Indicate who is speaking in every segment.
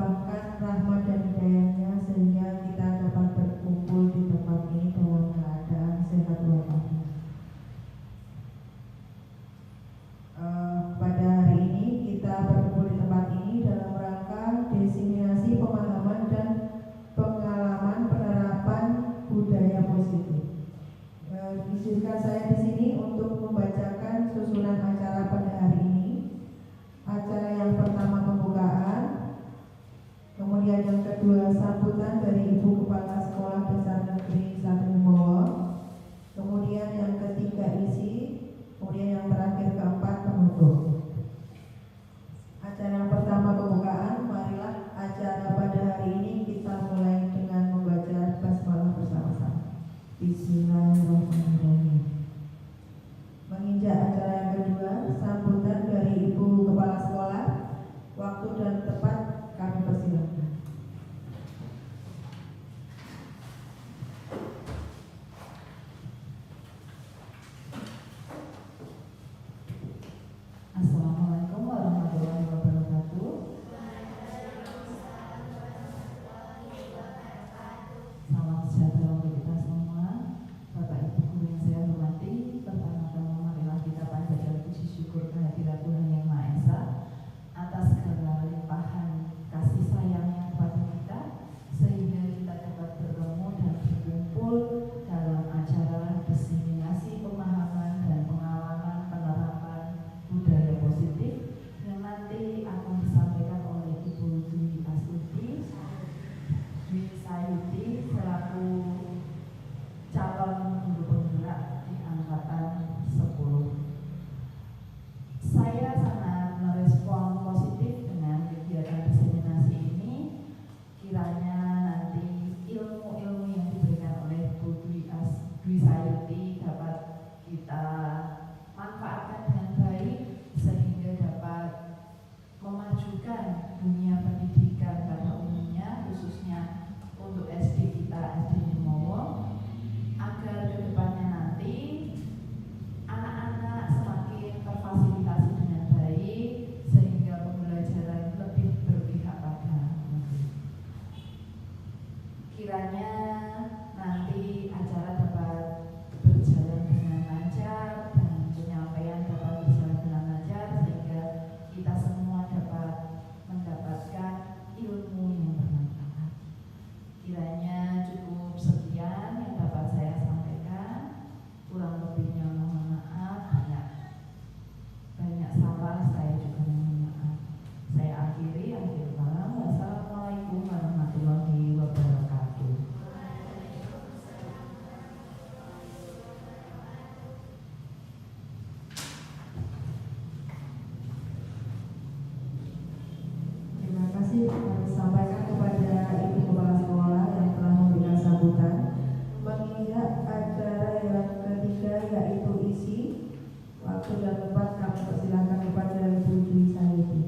Speaker 1: melimpahkan rahmat dan hidayahnya sehingga kita dapat berkumpul di tempat ini dalam keadaan sehat walafiat. Pada hari ini kita berkumpul di tempat ini dalam rangka diseminasi pemahaman dan pengalaman penerapan budaya positif. Izinkan saya di sini untuk membacakan susunan acara pada hari ini. Acara yang pertama pembukaan, kemudian yang kedua sambutan dari Ibu Kepala Sekolah Dasar Negeri 1 Limowo, kemudian yang ketiga isi, kemudian yang terakhir keempat penutup. Acara yang pertama pembukaan, marilah acara pada hari ini kita mulai dengan membaca basmalah bersama-sama. Bismillahirrahmanirrahim. Menginjak acara yang kedua, sambutan dari Ibu Kepala Sekolah. Waktu dan tempat kami persilakan.
Speaker 2: Assalamualaikum warahmatullahi wabarakatuh. Salam sejahtera untuk kita semua. Bapak Ibu guru yang saya hormati, pertama-tama marilah kita panjatkan puji syukur kehadirat Tuhan Yang Maha Esa atas segala limpahan kasih sayangnya kepada kita, sehingga kita dapat bertemu dan berkumpul dalam acara diseminasi pemahaman dan pengalaman penerapan budaya positif yang nanti akan disampaikan oleh Ibu Dwi Astuti Dwi Sayuti selaku calon guru penggerak di angkatan 10. Saya sangat merespon positif dengan kegiatan diseminasi ini. Kiranya nanti ilmu-ilmu yang diberikan oleh Bu Dwi Sayuti dapat kita manfaatkan dengan baik sehingga dapat memajukan dunia pendidikan pada umumnya, khususnya untuk SD kita, SD Limowo, agar kedepannya nanti anak-anak semakin terfasilitasi dengan baik sehingga pembelajaran lebih berpihak pada murid. Kiranya nanti acara dapat berjalan dengan lancar dan penyampaian dapat berjalan dengan lancar sehingga kita semua dapat mendapatkan ilmu yang bermanfaat. Kiranya cukup sekian yang dapat saya sampaikan. Kurang lebihnya mohon maaf, banyak salah saya juga mohon maaf. Saya akhiri, akhir kalam. Wassalamualaikum warahmatullahi wabarakatuh.
Speaker 1: Terima kasih kami sampaikan kepada Ibu Kepala Sekolah yang telah memberikan sambutan. Menginjak acara yang ketiga yaitu isi, waktu dan tempat kami persilakan kepada Ibu Dwi Sayuti.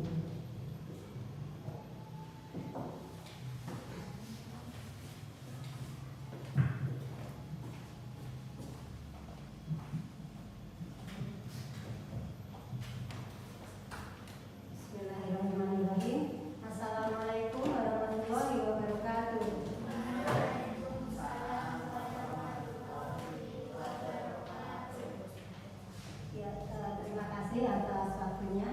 Speaker 3: Bismillahirrahmanirrahim. Assalamualaikum warahmatullahi wabarakatuh. Ya, terima kasih atas waktunya.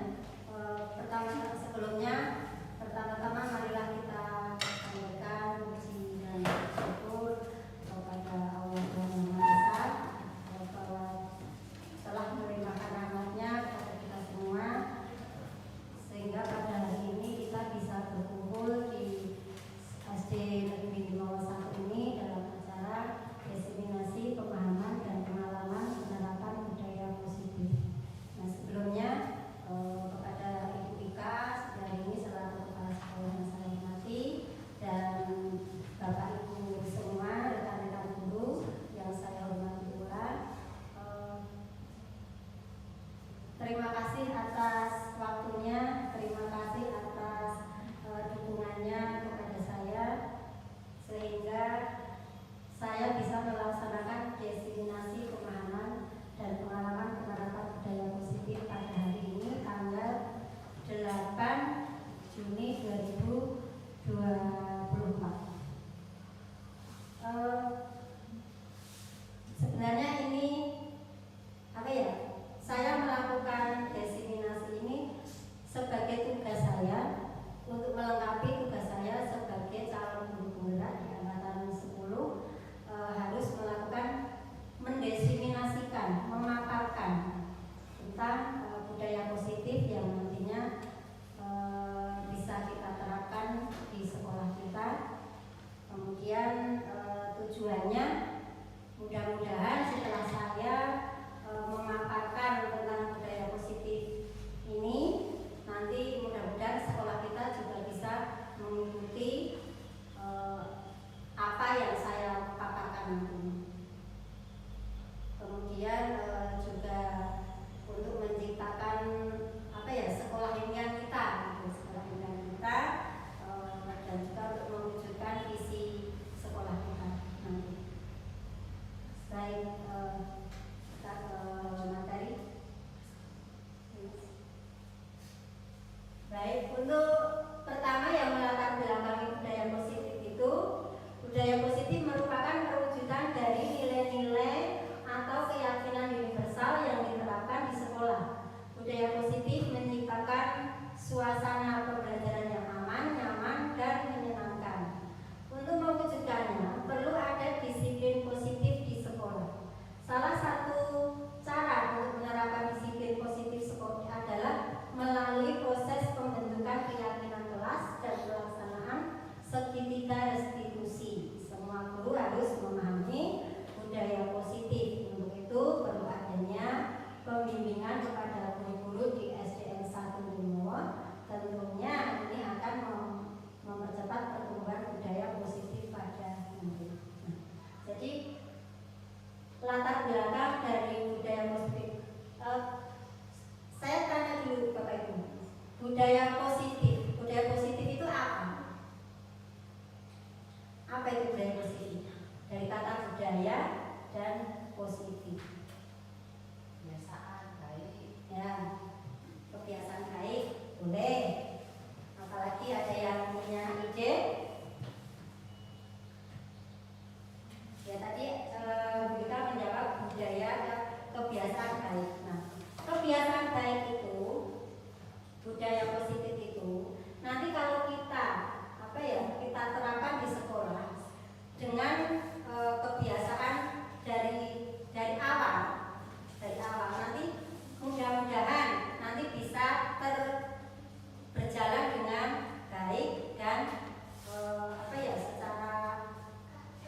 Speaker 3: mengikuti apa yang saya paparkan nanti. Kemudian juga untuk menciptakan sekolah impian kita, sekolah impian kita, dan juga untuk mewujudkan visi sekolah kita nanti. Baik, kita ke materi. Baik, untuk pertama yang melatar belakangi budaya positif itu, budaya positif merupakan perwujudan dari nilai-nilai atau keyakinan universal yang diterapkan di sekolah. Budaya positif menciptakan suasana pembelajaran yang aman, nyaman, dan menyenangkan. Untuk mewujudkannya, perlu ada disiplin positif di sekolah. Salah satu cara untuk menerapkan disiplin positif sekolah adalah melalui proses pembentukan keyakinan kelas dan pelaksanaan segitiga restitusi. Semua guru harus memahami budaya positif. Untuk itu perlu adanya pembimbingan kepada guru-guru di SDN 1 Limowo. Tentunya ini akan mempercepat pertumbuhan budaya positif pada nanti. Jadi latar belakang dari budaya positif. Saya tanya dulu Bapak Ibu, budaya positif itu apa? Apa itu budaya positif? Dari kata budaya dan positif.
Speaker 2: Kebiasaan baik.
Speaker 3: Ya, kebiasaan baik boleh. Apalagi ada yang punya ide. Ya tadi kita menjawab budaya kebiasaan baik. Nah, kebiasaan baik itu, budaya positif itu, nanti kalau kita kita terapkan di sekolah dengan kebiasaan dari awal nanti mudah-mudahan nanti bisa berjalan dengan baik dan secara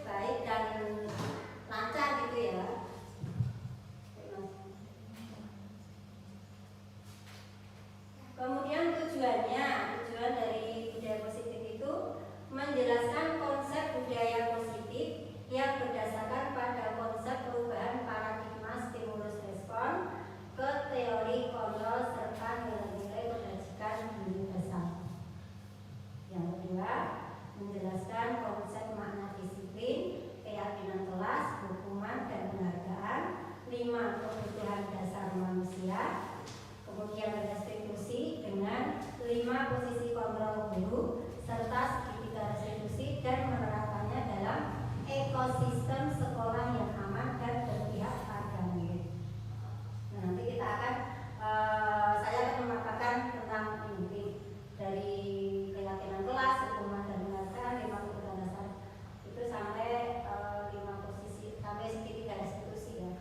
Speaker 3: baik dan lancar gitu ya. Kemudian tujuan dari budaya positif itu menjelaskan konsep budaya positif yang berdasarkan pada konsep perubahan paradigma stimulus respon ke teori kontrol serta nilai-nilai kebajikan universal. Yang kedua, menjelaskan konsep makna disiplin, keyakinan kelas, hukuman dan penghargaan, 5 kebutuhan dasar manusia, kemudian restitusi dengan 5 posisi kontrol guru serta segitiga restitusi dan menerapkannya dalam ekosistem sekolah yang aman dan berpihak pada murid. Nah, nanti kita akan saya akan memaparkan tentang ini dari keyakinan kelas, hukuman dan penghargaan, 5 kebutuhan dasar itu sampai 5 posisi sampai segitiga restitusi ya.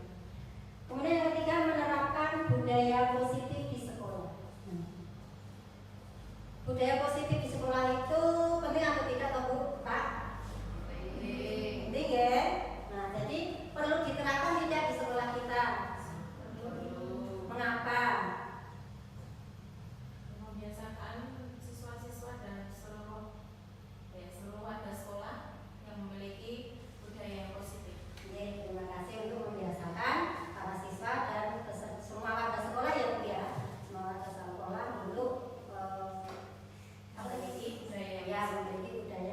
Speaker 3: Kemudian yang ketiga, menerapkan budaya positif di sekolah. Budaya positif di sekolah itu penting atau tidak Bu, Pak? Penting ya. Nah, jadi perlu diterapkan tidak di sekolah kita? Mengapa?
Speaker 2: Membiasakan siswa-siswa dan seluruh warga sekolah yang memiliki budaya yang positif.
Speaker 3: Oke, terima kasih untuk membiasakan para siswa dan semua warga sekolah ya Bu ya. Semua warga sekolah untuk memiliki budaya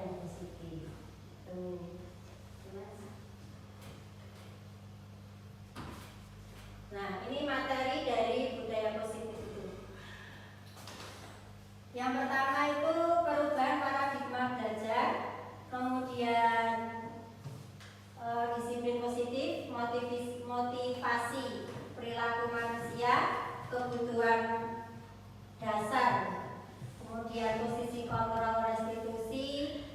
Speaker 3: yang positif. Nah, ini materi dari budaya positif itu. Yang pertama itu perubahan paradigma belajar, kemudian disiplin positif, motivasi perilaku manusia, kebutuhan dasar, kemudian posisi kontrol restitusi,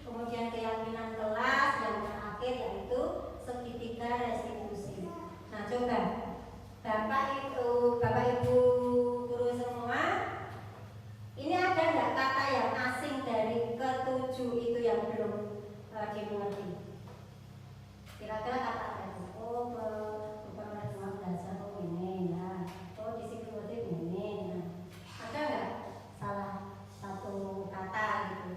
Speaker 3: kemudian keyakinan kelas, yang terakhir yaitu segitiga restitusi. Nah, coba Bapak Ibu guru semua, ini ada nggak kata yang asing dari ketujuh itu yang belum dimengerti? Kira-kira kata apa itu? Bukan paradigma belajar, ini ya. Disiplin positif ini. Nah, ada nggak salah satu kata gitu?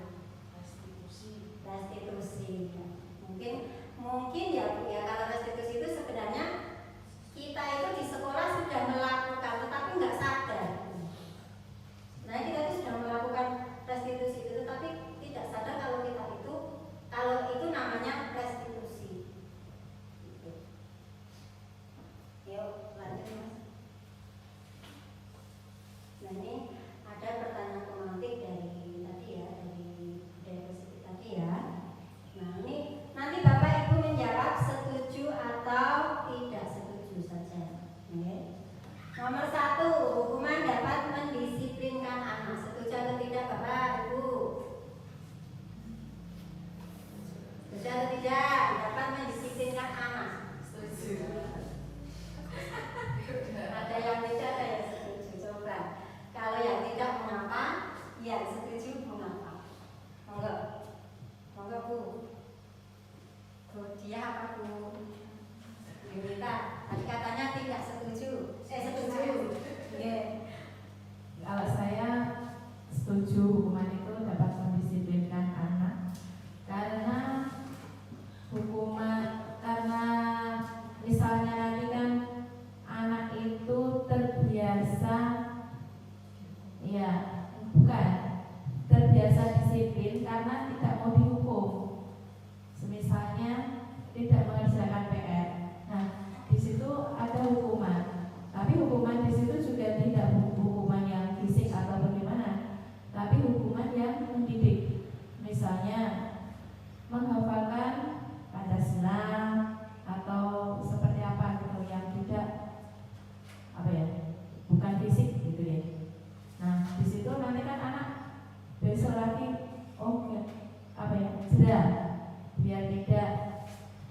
Speaker 2: segera biar tidak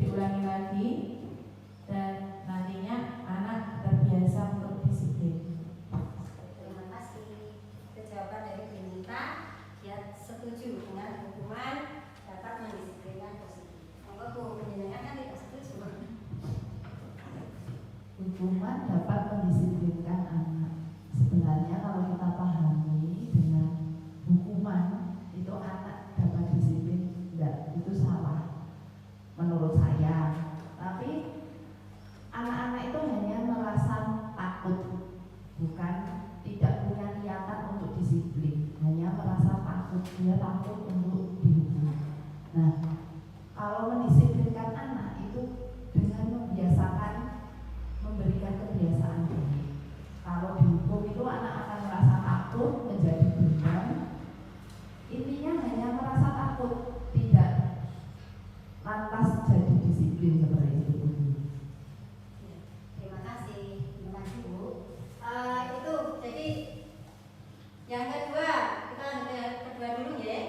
Speaker 2: diulangi lagi dan nantinya anak terbiasa untuk disiplin.
Speaker 3: Terima kasih. Itu jawaban dari Bu Nita. Dia setuju dengan hukuman dapat mendisiplinkan positif. Monggo Bu, penjenengan kan tidak setuju.
Speaker 2: Hukuman dapat mendisiplinkan anak. Sebenarnya kalau kita pahami dengan hukuman itu anak dapat disiplin, enggak, itu salah menurut saya. Tapi anak-anak itu hanya merasa takut, bukan tidak punya niatan untuk disiplin, hanya merasa takut, dia takut untuk dihukum. Nah, kalau mendisiplinkan anak itu dengan membiasakan, memberikan kebiasaan baik. Kalau dihukum itu anak akan merasa takut, menjadi beban. Intinya hanya merasa takut, tidak lantas jadi disiplin seperti itu.
Speaker 3: Terima kasih Bu. Itu jadi yang kedua, kita lanjut yang kedua dulu ya.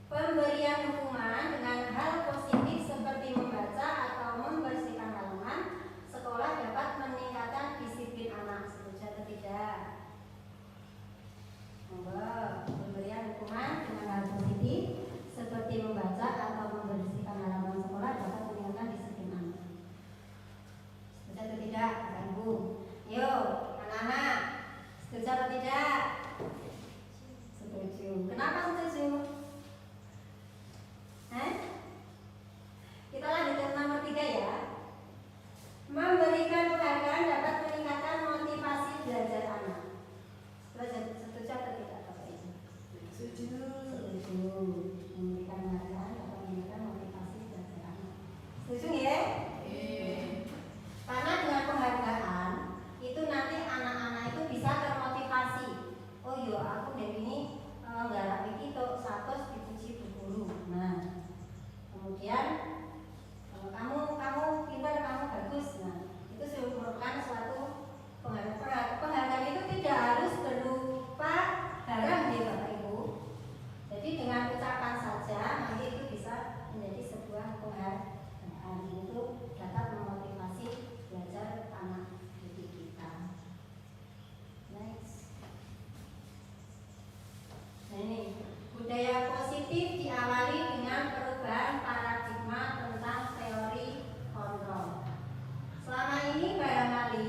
Speaker 3: Pemberian hukuman dengan hal positif seperti membaca atau membersihkan halaman sekolah dapat meningkatkan disiplin anak. Setuju atau tidak? Pemberian hukuman dengan hal positif seperti membaca atau membersihkan halaman sekolah dapat meningkatkan disiplin anak. Setuju atau tidak, Bapak Ibu? Yuk, anak-anak, setuju atau tidak? Setuju. Kenapa setuju? Kita lanjut ke nomor 3 ya. Memberikan penghargaan dapat meningkatkan motivasi belajar anak. Setuju atau tidak, Bapak Ibu? Setuju. Memberikan penghargaan dapat meningkatkan motivasi belajar anak. Setuju ya? Karena dengan penghargaan itu nanti anak-anak itu bisa termotivasi. Oh iya, aku dari ini nggarap iki tok 100 dipuji Bu Guru. Nah, kemudian kamu pintar, kamu bagus. Nah, itu merupakan suatu penghargaan. Penghargaan itu tidak harus berupa barang ya Bapak Ibu. Jadi dengan ucapan saja nanti itu bisa menjadi sebuah penghargaan. Itu dapat memotivasi belajar anak didik kita. Next. Nah ini, budaya positif diawali dengan perubahan paradigma tentang teori kontrol. Selama ini barangkali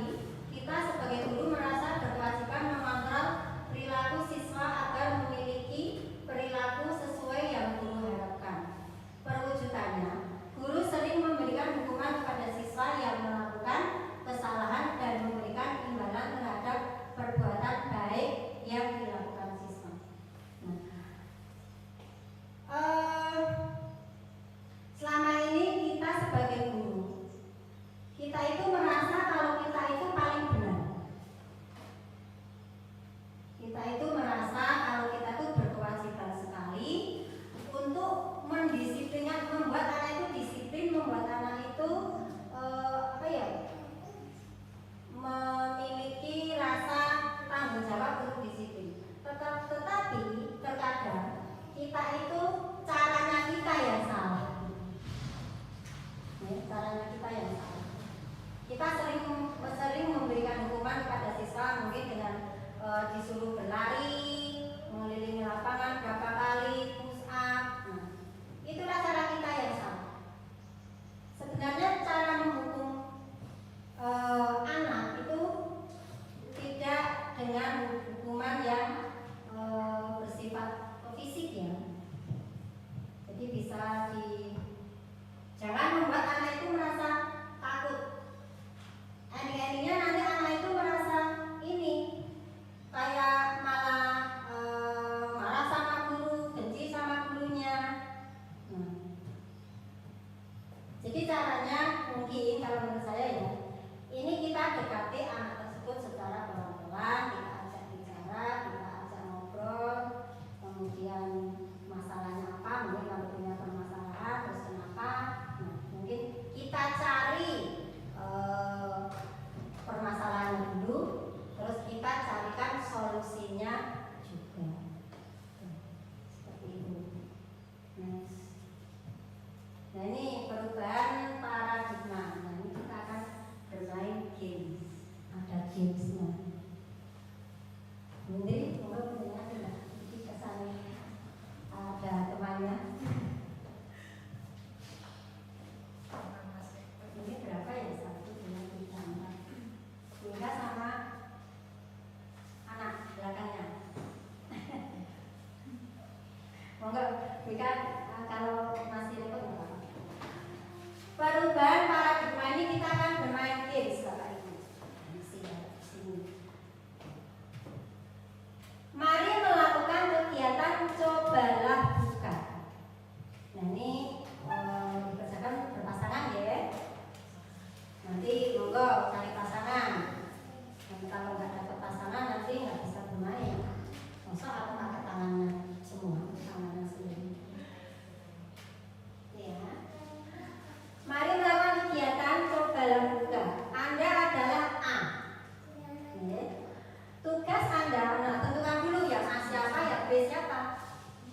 Speaker 3: kita sebagai guru merasa berkewajiban mengontrol perilaku siswa agar memiliki perilaku sesuai yang guru harapkan. Perwujudannya, guru sering memberikan hukuman kepada siswa yang melakukan kesalahan dan memberikan imbalan terhadap perbuatan baik yang dilakukan siswa. Selama ini kita sebagai guru, kita itu merasa kalau kita itu paling benar. Kita itu merasa kalau kita itu berkewajiban sekali untuk mendisiplinkan, membuat anak itu disiplin, membuat anak itu memiliki rasa tanggung jawab untuk disiplin. Tetapi terkadang kita itu caranya kita yang salah. Caranya kita yang salah. Kita sering memberikan hukuman kepada siswa mungkin dengan disuruh berlari, mengelilingi lapangan berapa kali, push up. Nah, itulah cara kita yang salah. Nah ini perubahan paradigma. Nah ini kita akan bermain games. Ada gamesnya. Ini monggo punya ada di kesannya ada temannya. Ini berapa ya satu dengan ditambah hingga sama anak belakangnya. Monggo Bika kalau masih repot nggak apa-apa. Perubahan paradigma ini kita akan bermain games Bapak Ibu. Mari melakukan kegiatan cobalah buka. Nah ini dikerjakan berpasangan ya. Nanti monggo cari pasangan. Dan kalau nggak dapat pasangan nanti nggak bisa bermain. Masa aku pakai tangannya semua, tangannya sendiri. Ya. Mari melakukan kegiatan cobalah buka. Anda adalah A. Ya. Tugas Anda, nah tentukan dulu ya A siapa ya B siapa.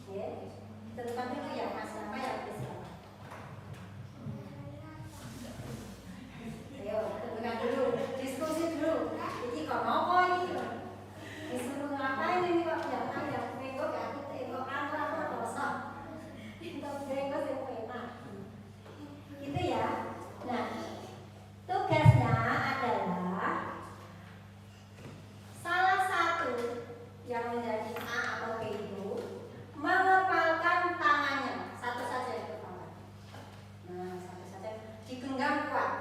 Speaker 3: Ya. Tentukan dulu ya A siapa ya B siapa. Ayo, tentukan dulu, diskusi dulu. Ini kok mau kok ini? Disuruh ngapain ini kok? Jangan ya, minggu gak aku tengok apa dosa. Itu minggu sih enak. Gitu ya. Nah, tugasnya adalah salah satu yang menjadi A atau B itu mengepalkan tangannya, satu saja yang kepalkan. Nah, satu saja digenggam kuat.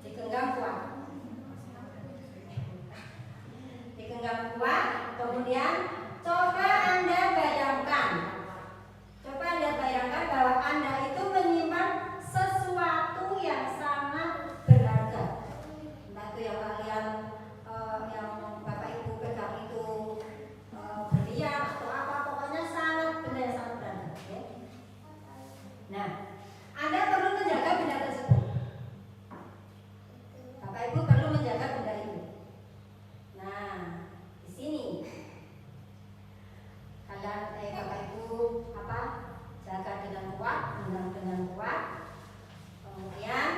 Speaker 3: Digenggam kuat. Digenggam kuat, kemudian coba Anda bayangkan bahwa Anda itu menyimpan sesuatu yang sangat berharga. Entah itu yang kalian yang Bapak Ibu pegang itu berlian atau apa, pokoknya sangat benda yang sangat berharga. Ya. Nah, Anda perlu menjaga benda tersebut. Bapak Ibu perlu menjaga benda itu. Nah, di sini Bapak Ibu jaga dengan kuat, dengan kuat. Kemudian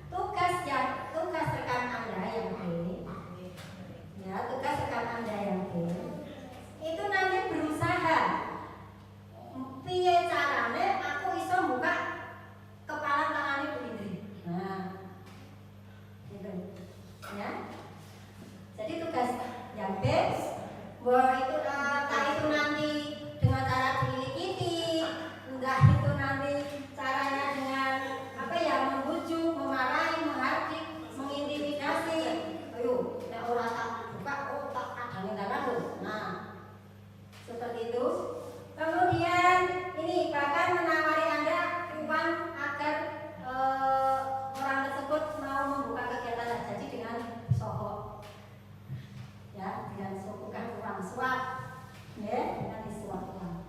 Speaker 3: tugas rekan Anda yang B, ya tugas rekan Anda yang B itu nanti berusaha piye carane aku iso buka kepala tangannya begini. Nah, gitu, ya. Jadi tugas yang B, bahwa itu entah itu nanti dengan cara dilikiti, entah itu nanti caranya dengan apa ya, membujuk, memarahi, menghardik, mengintimidasi. Ayo, nek ora tak buka, tak kadangin tangan lho. Nah, seperti itu. Kemudian ini bahkan menawari Anda uang agar orang tersebut mau membuka kegiatan jadi dengan sohor. Ya, dengan bukan uang suap, ya, dengan disuap uang.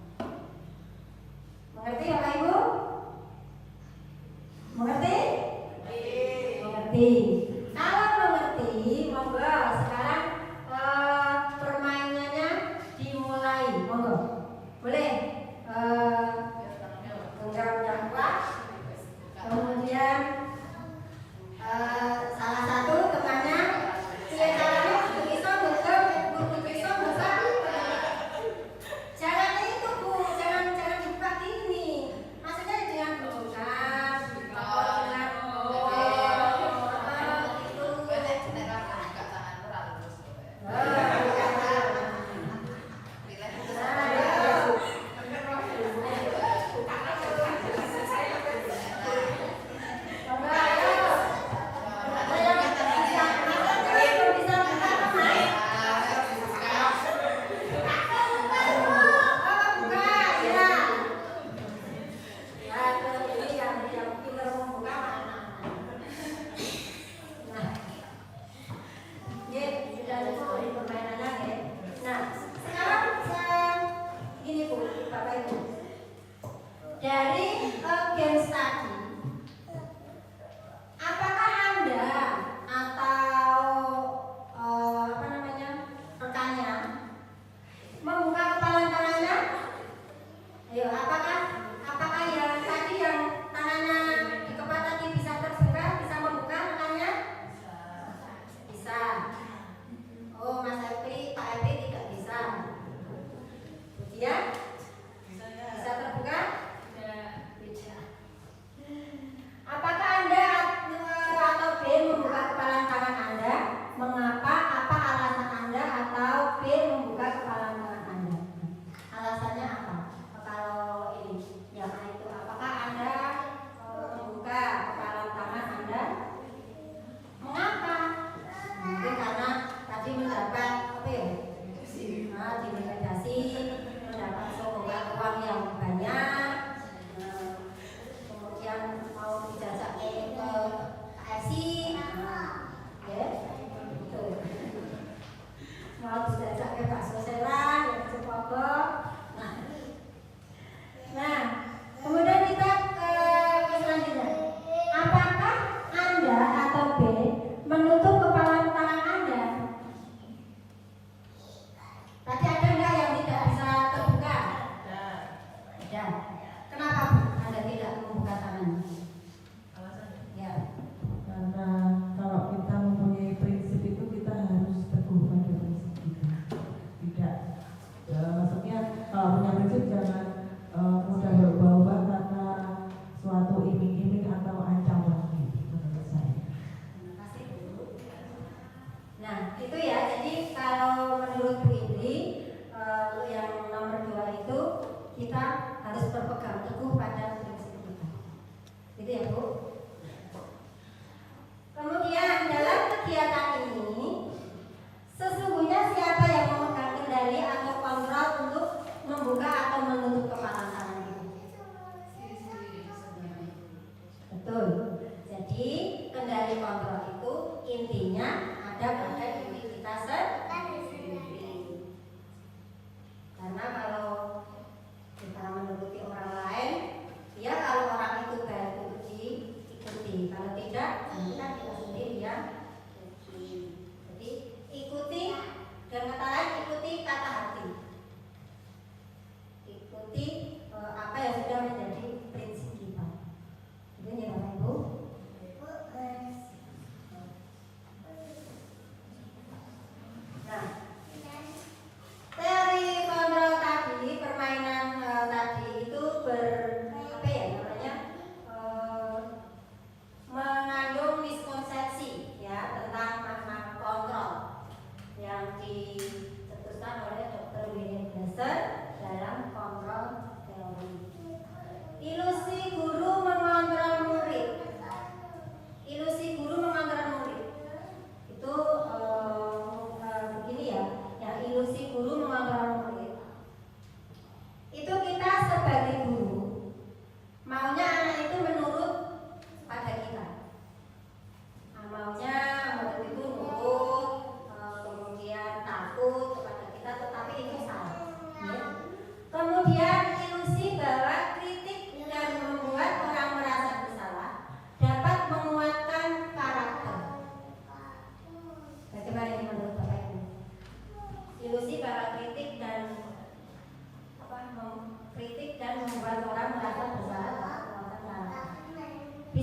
Speaker 3: Mengerti Bapak Ibu? Mengerti? Mengerti. Kalau mengerti, monggo sekarang permainannya dimulai, monggo. Boleh? Genggam yang kuat. Kemudian salah satu temannya jangan dibuka gini, maksudnya dengan bukan dari games tadi, apakah Anda atau rekannya membuka kepala tangannya? Ayo, apakah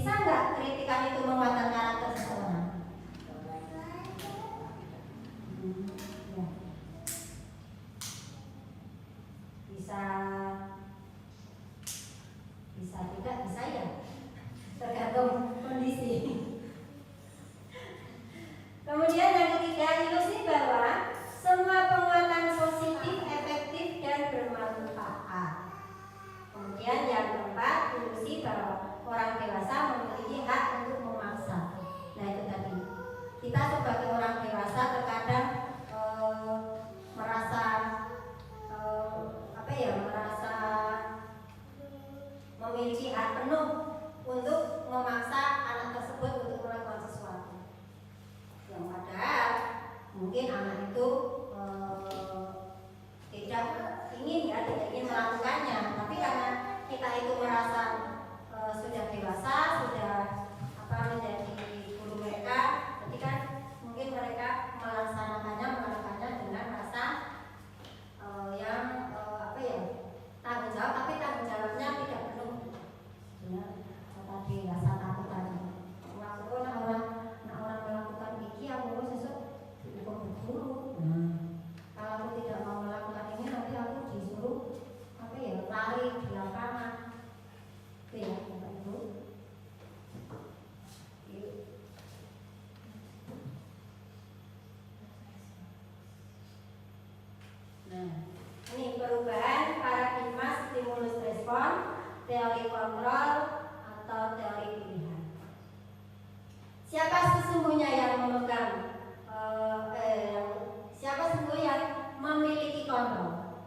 Speaker 3: Bisa nggak kritikan itu menguatkan karakter seseorang? Ya. Bisa tidak, bisa ya, tergantung kondisi. Kemudian yang ketiga, ilusi bahwa semua penguatan positif, efektif, dan bermanfaat. Kemudian yang keempat, ilusi bahwa orang dewasa memiliki hak untuk memaksa. Nah itu tadi, kita sebagai orang dewasa terkadang merasa memiliki hak penuh untuk memaksa anak tersebut untuk melakukan sesuatu. Yang padahal mungkin anak itu tidak ingin melakukannya, tapi karena kita itu merasa sudah dewasa, sudah menjadi guru mereka, jadi kan mungkin mereka melakukannya dengan rasa yang tanggung jawab, tapi tanggung jawabnya tidak penuh. Tadi rasa takut tadi. Maksudnya orang melakukan iki, aku sesuk dihukum guru. Kalau aku tidak mau melakukan ini, nanti aku disuruh lari di lapangan. Itu ya, Bapak Ibu. Nah, ini perubahan paradigma stimulus respon, teori kontrol atau teori pilihan. Siapa sesungguhnya yang memegang siapa sesungguhnya yang memiliki kontrol?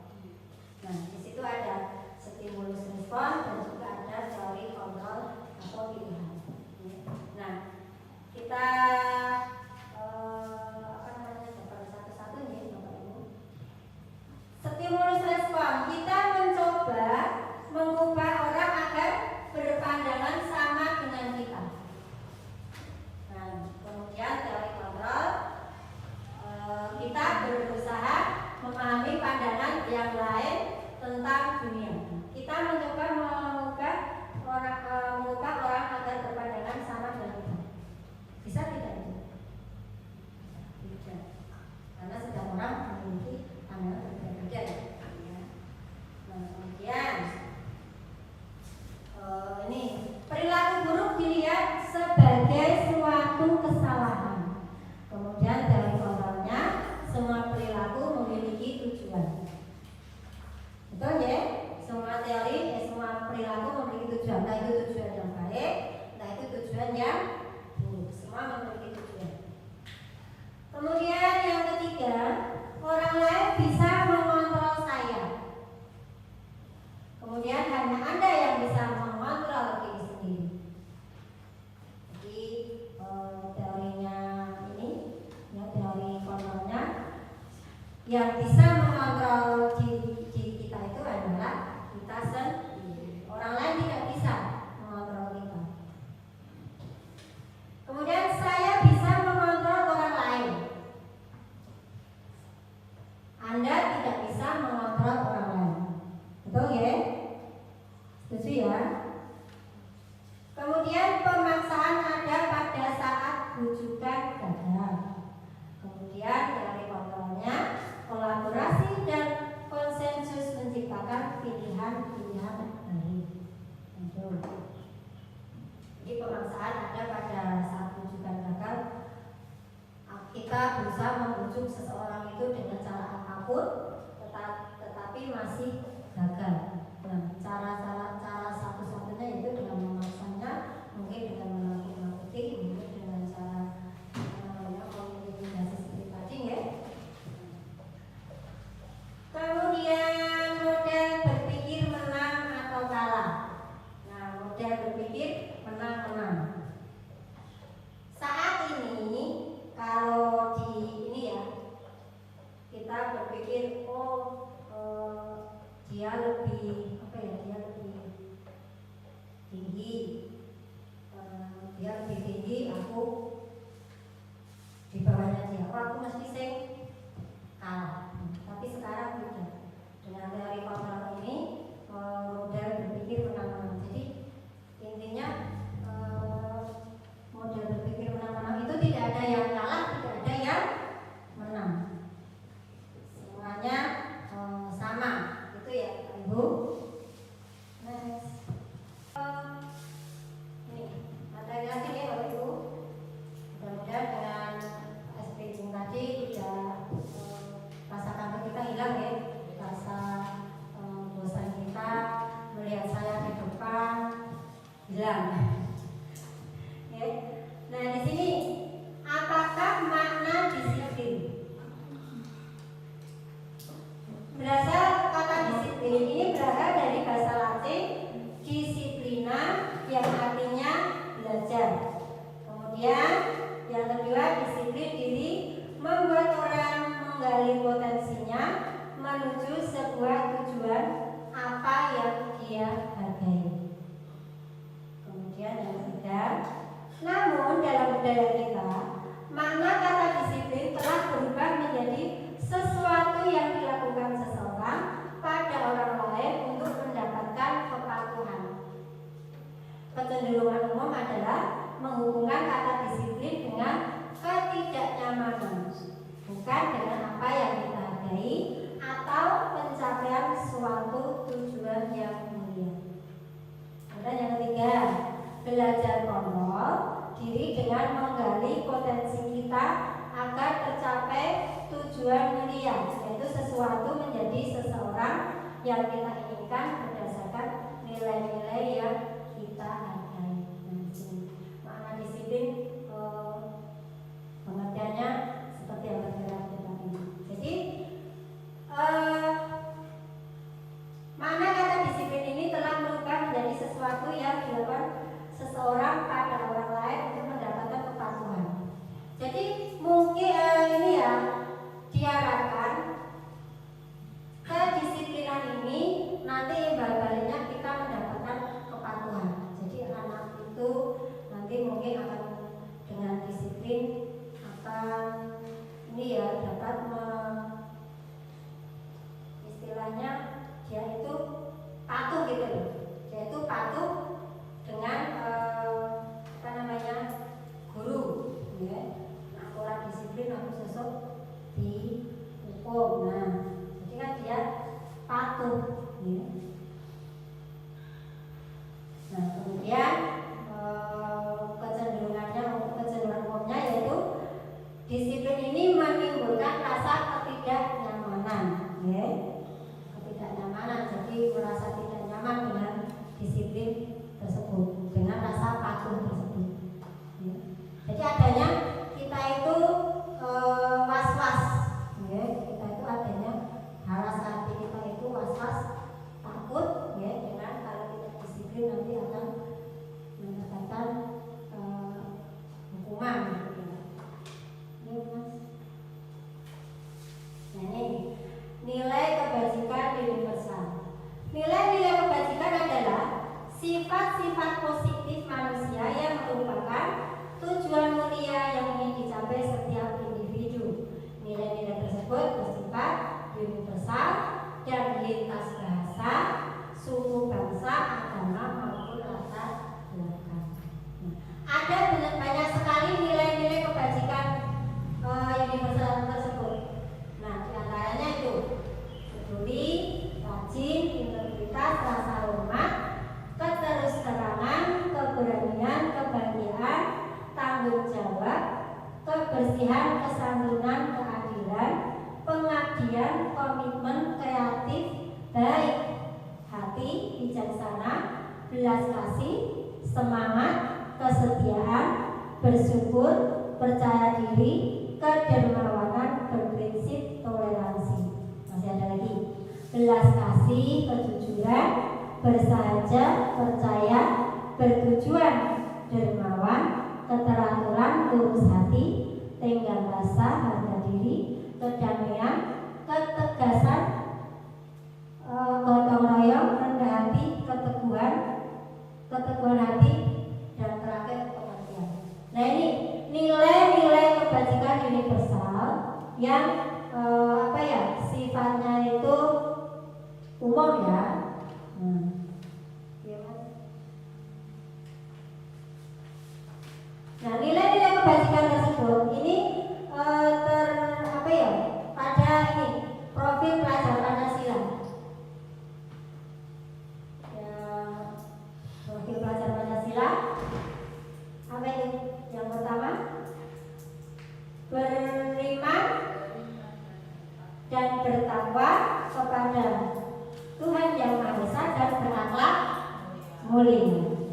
Speaker 3: Nah, di situ ada stimulus respon dan juga ada teori kontrol atau pilihan. Nah, kita satu-satu nih, Bapak Ibu. Stimulus respon, kita mencoba mengubah orang agar berpandangan sama dengan kita. Nah, kemudian teori kontrol, kita berusaha memahami pandangan yang lain tentang dunia. Kita mencoba mengubah orang agar berpandangan sama dengan kita. Bisa tidak itu? Tidak. Karena setiap orang memiliki pandangan berbeda-beda. Nah, kemudian ini perilaku buruk dilihat sebagai suatu kesalahan. Kemudian dari kontrolnya, semua perilaku memiliki tujuan. Betul ya? Semua perilaku memiliki tujuan. Entah itu tujuan yang baik, entah itu tujuan yang buruk. Semua memiliki tujuan. Kemudian yang ketiga, orang lain bisa mengontrol saya. Kemudian hanya Anda yang bisa mengontrol diri sendiri. Jadi teorinya ini, ya, teori kontrolnya, yang bisa mengontrol diri kita itu adalah kita sendiri. Orang lain tidak bisa mengontrol kita. Kemudian saya bisa mengontrol orang lain. Anda tidak bisa mengontrol orang lain. Betul ya? Setuju ya? Kemudian pemaksaan ada pada saat rujukan gagal. Kemudian dari kontrolnya, kolaborasi dan konsensus menciptakan pilihan-pilihan baru. Jadi pemaksaan ada pada saat rujukan gagal. Kita berusaha membujuk seseorang itu dengan cara apapun, tetapi masih gagal. Nah, cara satu-satunya itu dengan memaksanya, mungkin dengan menakut-nakuti, mungkin dengan cara komunikasi seperti tadi ya. Kemudian model berpikir menang atau kalah. Nah, model berpikir menang-menang. Saat ini kalau kita berpikir dia lebih tinggi, aku di bawahnya dia, aku mesti sing kalah. Tapi sekarang tidak. Dengan teori kontrol ini, model berpikir menang-menang. Jadi intinya ada yang kalah, tidak ada yang menang. Semuanya sama, itu ya Bapak Ibu. Next. Ini materi lagi nih Bapak Ibu. Mudah-mudahan dengan SPG tadi tidak rasa kangen kita hilang ya, rasa bosan kita melihat saya di depan hilang. Ya. Nah di sini apakah makna disiplin? Berasal kata disiplin ini berasal dari bahasa Latin disiplina yang artinya belajar. Kemudian yang kedua disiplin diri membuat orang menggali potensinya menuju sebuah tujuan apa yang dia hargai. Kemudian yang ketiga, namun dalam budaya kita makna kata disiplin telah berubah menjadi sesuatu yang dilakukan seseorang pada orang lain untuk mendapatkan kepatuhan. Kecenderungan umum adalah menghubungkan kata disiplin dengan ketidaknyamanan, bukan dengan apa yang kita hargai atau pencapaian suatu tujuan yang mulia. Dan yang ketiga, belajar kontrol diri dengan menggali potensi kita agar tercapai tujuan mulia, yaitu sesuatu menjadi seseorang yang kita inginkan berdasarkan nilai-nilai yang kita hargai. Makna disiplin pengertiannya seperti yang terkira tadi. Jadi makna kata disiplin ini telah berubah menjadi sesuatu yang dilakukan seseorang pada orang lain untuk mendapatkan kepatuhan. Jadi mungkin ini ya diharapkan kedisiplinan ini nanti imbal baliknya kita mendapatkan kepatuhan. Jadi anak itu nanti mungkin akan dengan disiplin akan ini ya dapat istilahnya dia itu patuh gitu loh. Dia itu patuh dengan apa namanya guru, ya. Nah, kurang disiplin aku sesuk dihukum. Nah, jadi kan dia patuh, ya. Nah, kemudian kecenderungan umumnya yaitu disiplin ini menimbulkan rasa ketidaknyamanan, ya. Ketidaknyamanan, jadi merasa tidak nyaman dengan disiplin tersebut, dengan rasa patuh tersebut, ya. Jadi adanya kita itu was-was, ya. Kita itu adanya rasa hati kita itu was-was, takut, ya, dengan kalau tidak disiplin nanti akan mendapatkan hukuman, gitu, ya. Ya, Mas. Nah, ini nilai kebajikan universal. Nilai-nilai kebajikan adalah sifat-sifat positif manusia yang merupakan tujuan mulia yang ingin dicapai setiap individu. Nilai-nilai tersebut bersifat universal dan lintas bahasa, suku, bangsa, agama maupun latar belakang. Ada banyak sekali nilai-nilai kebajikan universal tersebut. Nah, diantaranya itu peduli, rajin, integritas, rasa hormat, keterus-terangan, keberanian, kebahagiaan, tanggung jawab, kebersihan, kesantunan, keadilan, pengabdian, komitmen, kreatif, baik hati, bijaksana, belas kasih, semangat, kesetiaan, bersyukur, percaya diri, kedermawanan, berprinsip, toleransi. Masih ada lagi belas kasih, kejujuran, bersahaja, percaya, bertujuan, dermawan, keteraturan, lurus hati, tenggang rasa, harga diri, kedamaian, ketegasan, gotong royong, rendah hati, keteguhan hati, dan terakhir pengertian. Nah, ini nilai-nilai kebajikan universal yang sifatnya itu umum, ya. Nah, nilai-nilai kebajikan tersebut mulia.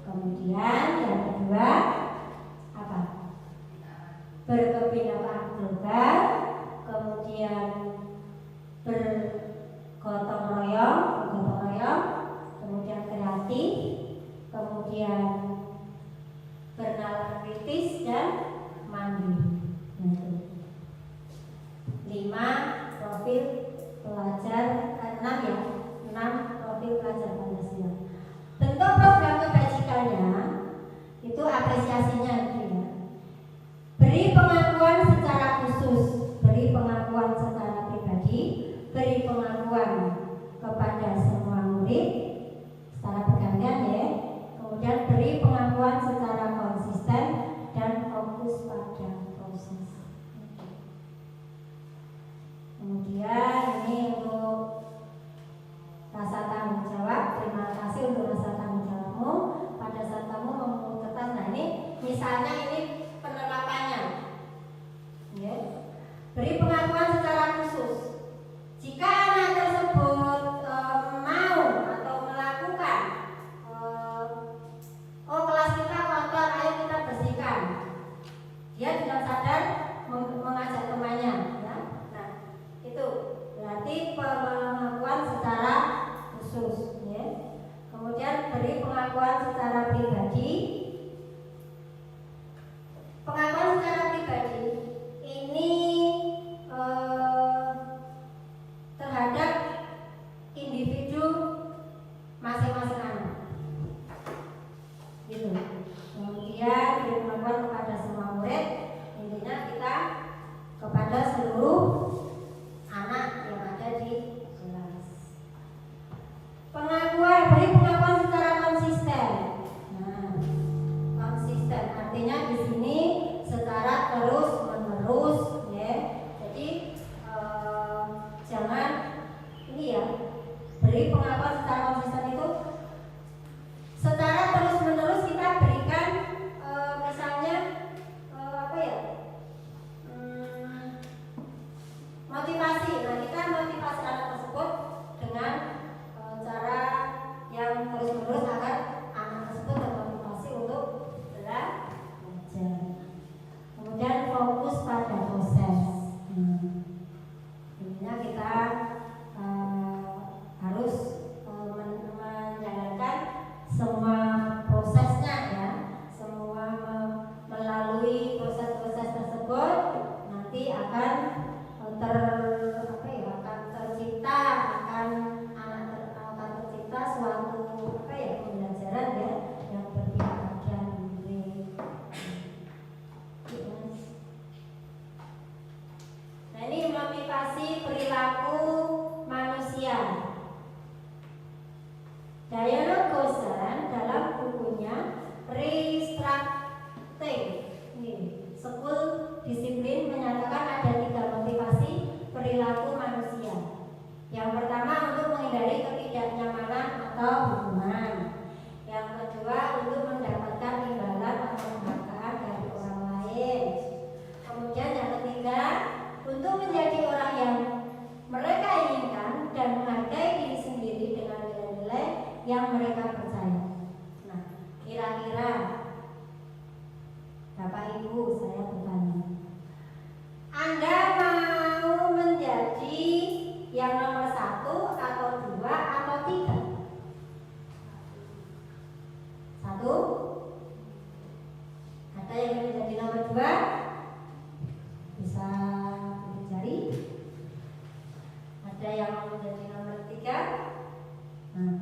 Speaker 3: Kemudian yang kedua apa? Berkebinafaan global, kemudian bergotong royong, kemudian kreatif, kemudian bernalar kritis dan mandiri. 5 profil pelajar, 6 profil pelajar Pancasila. Bentuk program kebajikannya itu apresiasinya gitu ya. Beri pengakuan secara khusus, beri pengakuan secara pribadi, beri pengakuan kepada semua murid secara bergantian ya. Kemudian beri pengakuan secara konsisten dan fokus pada proses. Kemudian ini untuk rasa tanggung jawab. Terima kasih untuk rasa tanggung jawabmu pada saat kamu memungut kertas. Nah ini misalnya ini penerapannya ya. Beri pengakuan secara khusus. Jika anak tersebut mau atau melakukan kelas kita kotor, ayo kita bersihkan, dia tidak sadar mengajak temannya ya. Nah itu berarti pengakuan secara khusus ya. Kemudian beri pengakuan secara pribadi. Pengakuan secara pribadi ini terhadap individu masing-masing anak gitu. Kemudian beri pengakuan kepada semua murid, intinya kita kepada seluruh anak yang ada di kelas. Pengakuan, beri pengakuan secara konsisten. Nah, konsisten artinya di sini secara terus menerus ya. Jadi jangan ini ya, beri pengakuan secara konsisten itu secara terus menerus kita berikan misalnya apa ya, motivasi. Nah kita motivasi anak tersebut dengan cara yang terus menerus agar anak tersebut termotivasi untuk belajar. Kemudian fokus pada proses. Intinya kita harus menjalankan semua prosesnya ya, semua melalui proses-proses tersebut nanti akan tercipta suatu pembelajaran ya yang berpihak pada murid. Nah ini motivasi perilaku manusia. Diana Gosen dalam bukunya Restructuring School Discipline menyatakan ada 3 motivasi perilaku manusia. Yang pertama untuk menghindari ketidaknyamanan atau hukuman. Yang kedua untuk mendapatkan imbalan atau penghargaan dari orang lain. Kemudian yang ketiga untuk menjadi orang yang mereka inginkan dan menghargai diri sendiri dengan nilai-nilai yang mereka percaya. Nah, kira-kira Bapak Ibu saya bertanya, Anda mau menjadi yang nomor 1 atau 2 atau 3? 1? Ada yang ingin menjadi nomor 2? Bisa beri jari. Ada yang mau menjadi nomor 3? Nah,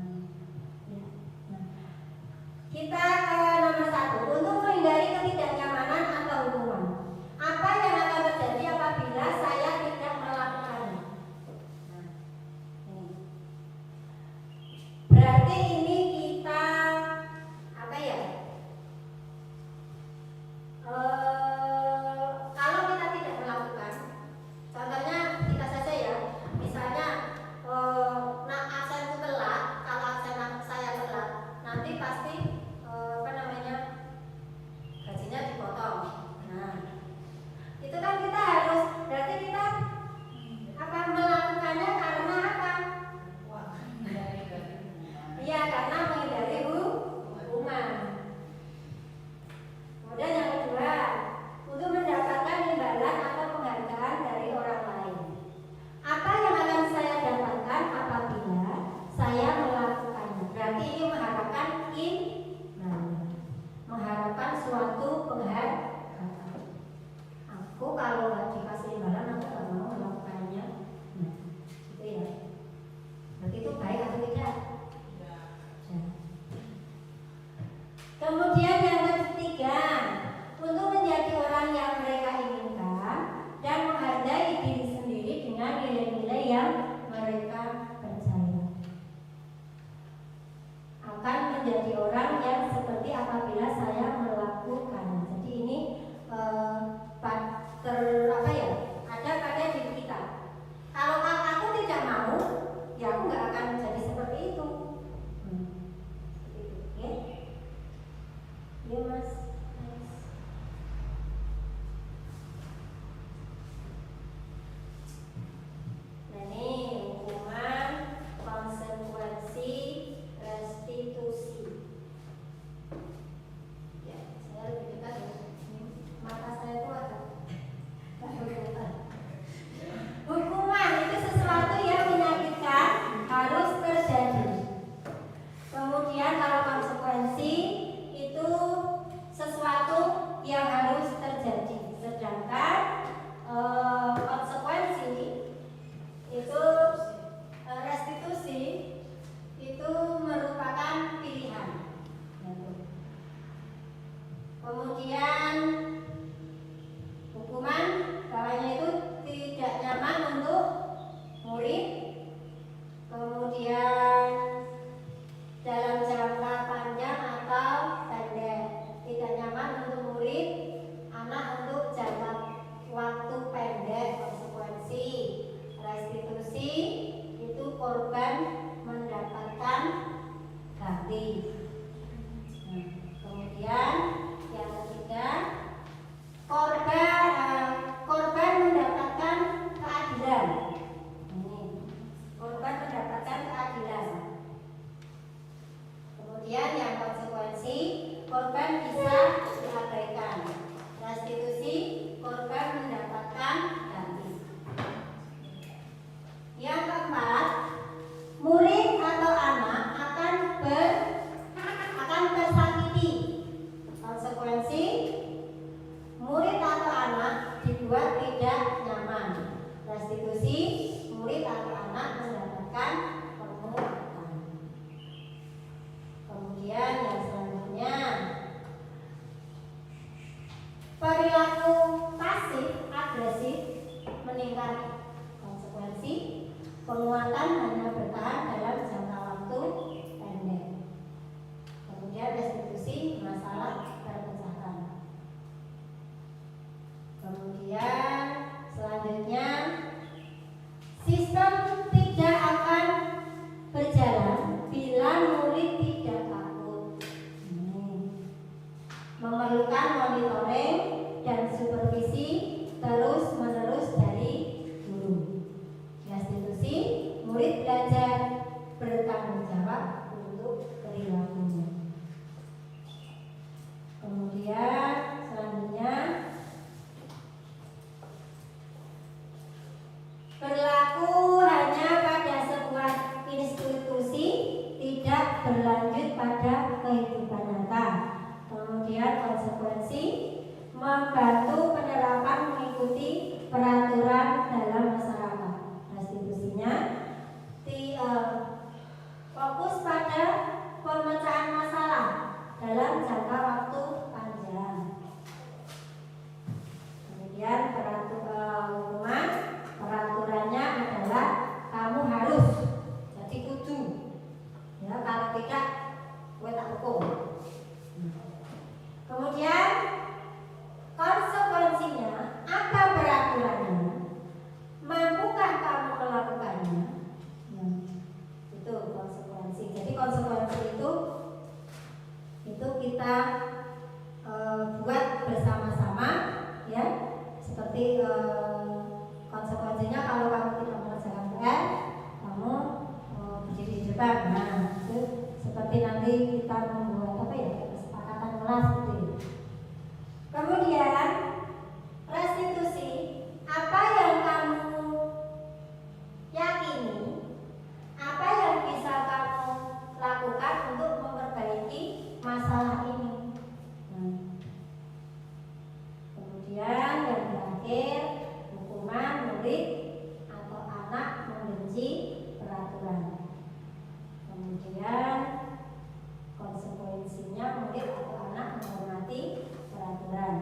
Speaker 3: menjadi orang yang seperti apabila saya melakukan. Jadi ini ada pada diri kita. Kalau aku tidak mau, ya aku nggak akan jadi seperti itu. Oke, ya Mas. Nah ini hukuman, konsekuensi, restitusi. Ya, saya lebih dekat ya. Mata saya itu agak kelihatan. Hukuman itu sesuatu yang menyakitkan, harus terjadi. Kemudian kalau konsekuensi itu sesuatu yang harus terjadi. Sedangkan konsekuensi itu restitusi itu merupakan pilihan. Kemudian hukuman bawahnya itu tidak nyaman untuk murid. Kemudian dalam jangka panjang atau pendek, tidak nyaman untuk murid, anak untuk jangka waktu pendek. Konsekuensi restitusi itu korban mendapatkan ganti. Kemudian yang ketiga, korban mendapatkan keadilan. Korban mendapatkan keadilan. Kemudian yang konsekuensi, korban bisa diabaikan. Restitusi, korban mendapatkan ganti. Yang keempat, murid atau anak akan tersakiti. Konsekuensi, murid atau anak dibuat tidak nyaman. Restitusi, murid atau anak mendapatkan penguatan. Kemudian yang selanjutnya, perilaku pasif agresif meningkat. Konsekuensi, penguatan hanya bertahan dalam jangka waktu pendek. Kemudian restitusi, masalah terpecahkan. Kemudian selanjutnya, sistem tidak akan berjalan bila murid tidak takut. Memerlukan monitoring dan supervisi terus-menerus dari guru. Restitusi, murid belajar bertanggung jawab untuk perilakunya. Kemudian selanjutnya, berlaku hanya pada sebuah institusi, tidak berlanjut pada kehidupan nyata. Kemudian konsekuensi, membantu penerapan mengikuti peraturan dalam masyarakat. Restitusinya, fokus pada pemecahan masalah dalam jangka waktu panjang. Kemudian hukuman, peraturannya adalah kamu harus, jadi kudu. Ya, kalau tidak, gue tak hukum. Kemudian konsekuensinya, apa peraturannya? Mampukah kamu melakukannya? Itu konsekuensi. Jadi konsekuensi itu kita buat bersama-sama, ya. Seperti konsekuensinya kalau kamu tidak mengerjakan PR, kamu berdiri di depan. Nah, itu seperti nanti kita membuat kesepakatan kelas gitu. Kemudian restitusi, apa yang kamu yakini, apa yang bisa kamu lakukan untuk memperbaiki masalah ini. Kemudian yang terakhir, hukuman murid atau anak membenci peraturan. Kemudian konsekuensinya, murid atau anak menghormati peraturan.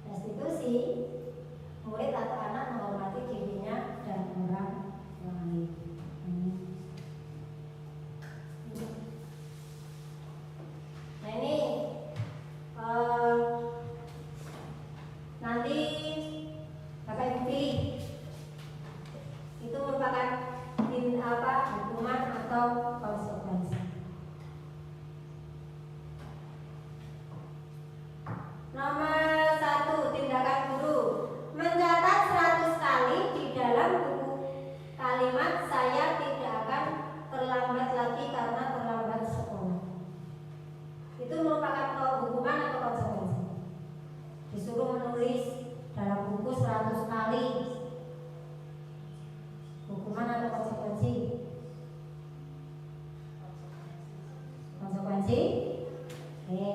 Speaker 3: Restitusi, murid atau anak menghormati dirinya dan orang lain. konsekuensi. Oke.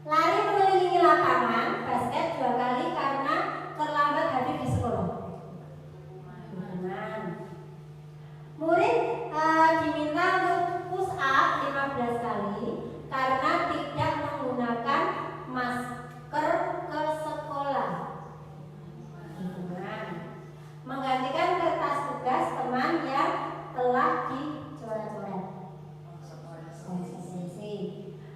Speaker 3: Lari mengelilingi lapangan basket 2 kali karena terlambat hadir di sekolah. Murid diminta untuk push up 15 kali karena tidak menggunakan masker ke sekolah. Menggantikan kertas tugas teman yang telah dicoret-coret.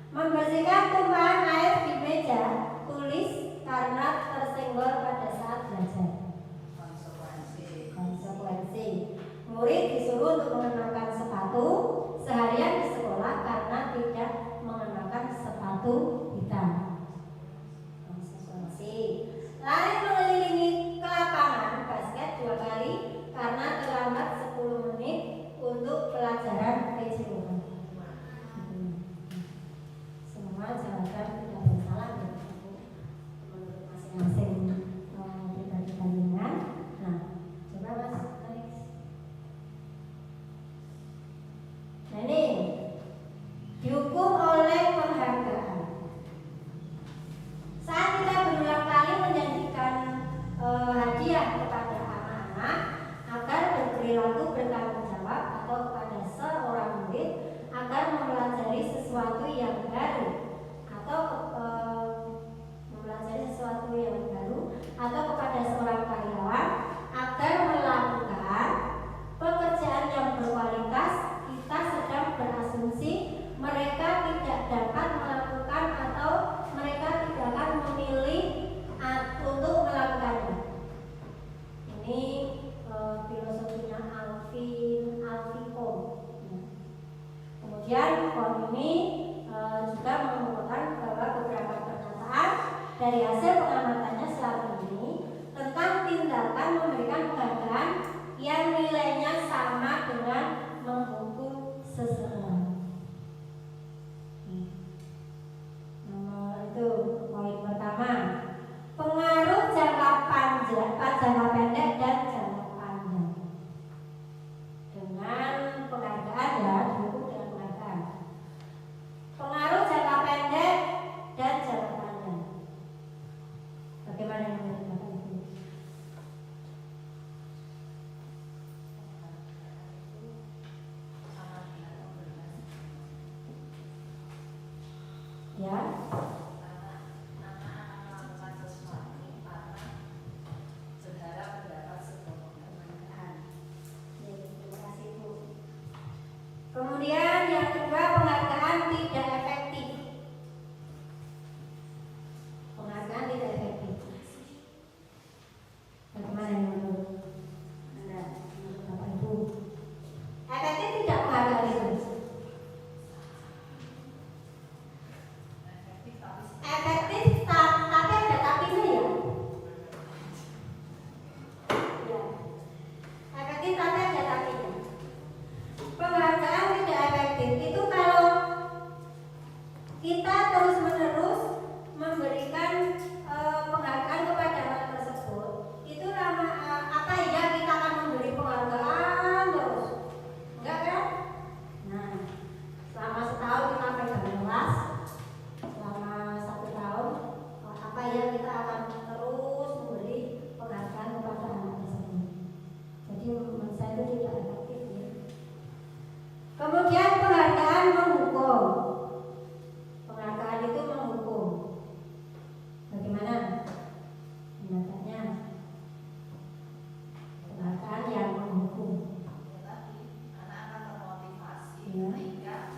Speaker 3: Membersihkan tumpahan air di meja tulis karena tersenggol pada saat belajar. Konsekuensi. Murid disuruh untuk mengenakan sepatu seharian di sekolah karena tidak mengenakan sepatu hitam. Konsekuensi. Lari mengelilingi ke lapangan basket 2 kali karena terlambat 10 menit untuk pelajaran PJO. Semua jawaban tidak bersalah ya, menurut masing-masing pribadi kalian. Nah, coba Mas next. Nah ini dihukum oleh penghargaan. Saat kita berulang kali menjanjikan hadiah kepada anak-anak agar berperilaku bertanggung jawab atau kepada seorang murid agar mempelajari sesuatu yang baru atau kepada seorang karyawan agar melakukan pekerjaan yang berkualitas, kita sedang berasumsi mereka tidak dapat melakukan atau mereka tidak akan memilih untuk melakukannya. Ini filosofinya Alfico. Kemudian form ini juga menemukan bahwa beberapa pernyataan dari hasil pengamatannya selama ini tentang tindakan memberikan penghargaan yang nilainya sama dengan menghukum seseorang. Itu poin pertama. Pengaruh jangka pendek dan jangka panjang. Dengan penghargaan ya, dihukum dengan penghargaan. Pengaruh jangka pendek dan jangka panjang. Bagaimana menurut Bapak Ibu? Ya. Kemudian yang kedua, penghargaan tidak efektif. Penghargaan tidak efektif. Bagaimana menurut Anda, menurut Bapak Ibu? Efektif tidak penghargaan itu? Efektif tapi ada tapinya ya? Ya. Efektif tapi ada tapinya. Penghargaan tidak efektif itu kalau kita terus-menerus memberikan penghargaan kepada anak tersebut. Itu apa ya, kita akan memberi penghargaan terus? Enggak kan? Nah, selama setahun kita pegang kelas, selama 1 tahun, apa ya, kita akan terus memberi penghargaan kepada anak tersebut. Jadi menurut saya itu tidak efektif ya. Kemudian penghargaan menghukum. Penghargaan itu menghukum. Bagaimana pendapatnya? Penghargaan yang menghukum.
Speaker 2: Anak akan termotivasi
Speaker 3: Ya.
Speaker 2: sehingga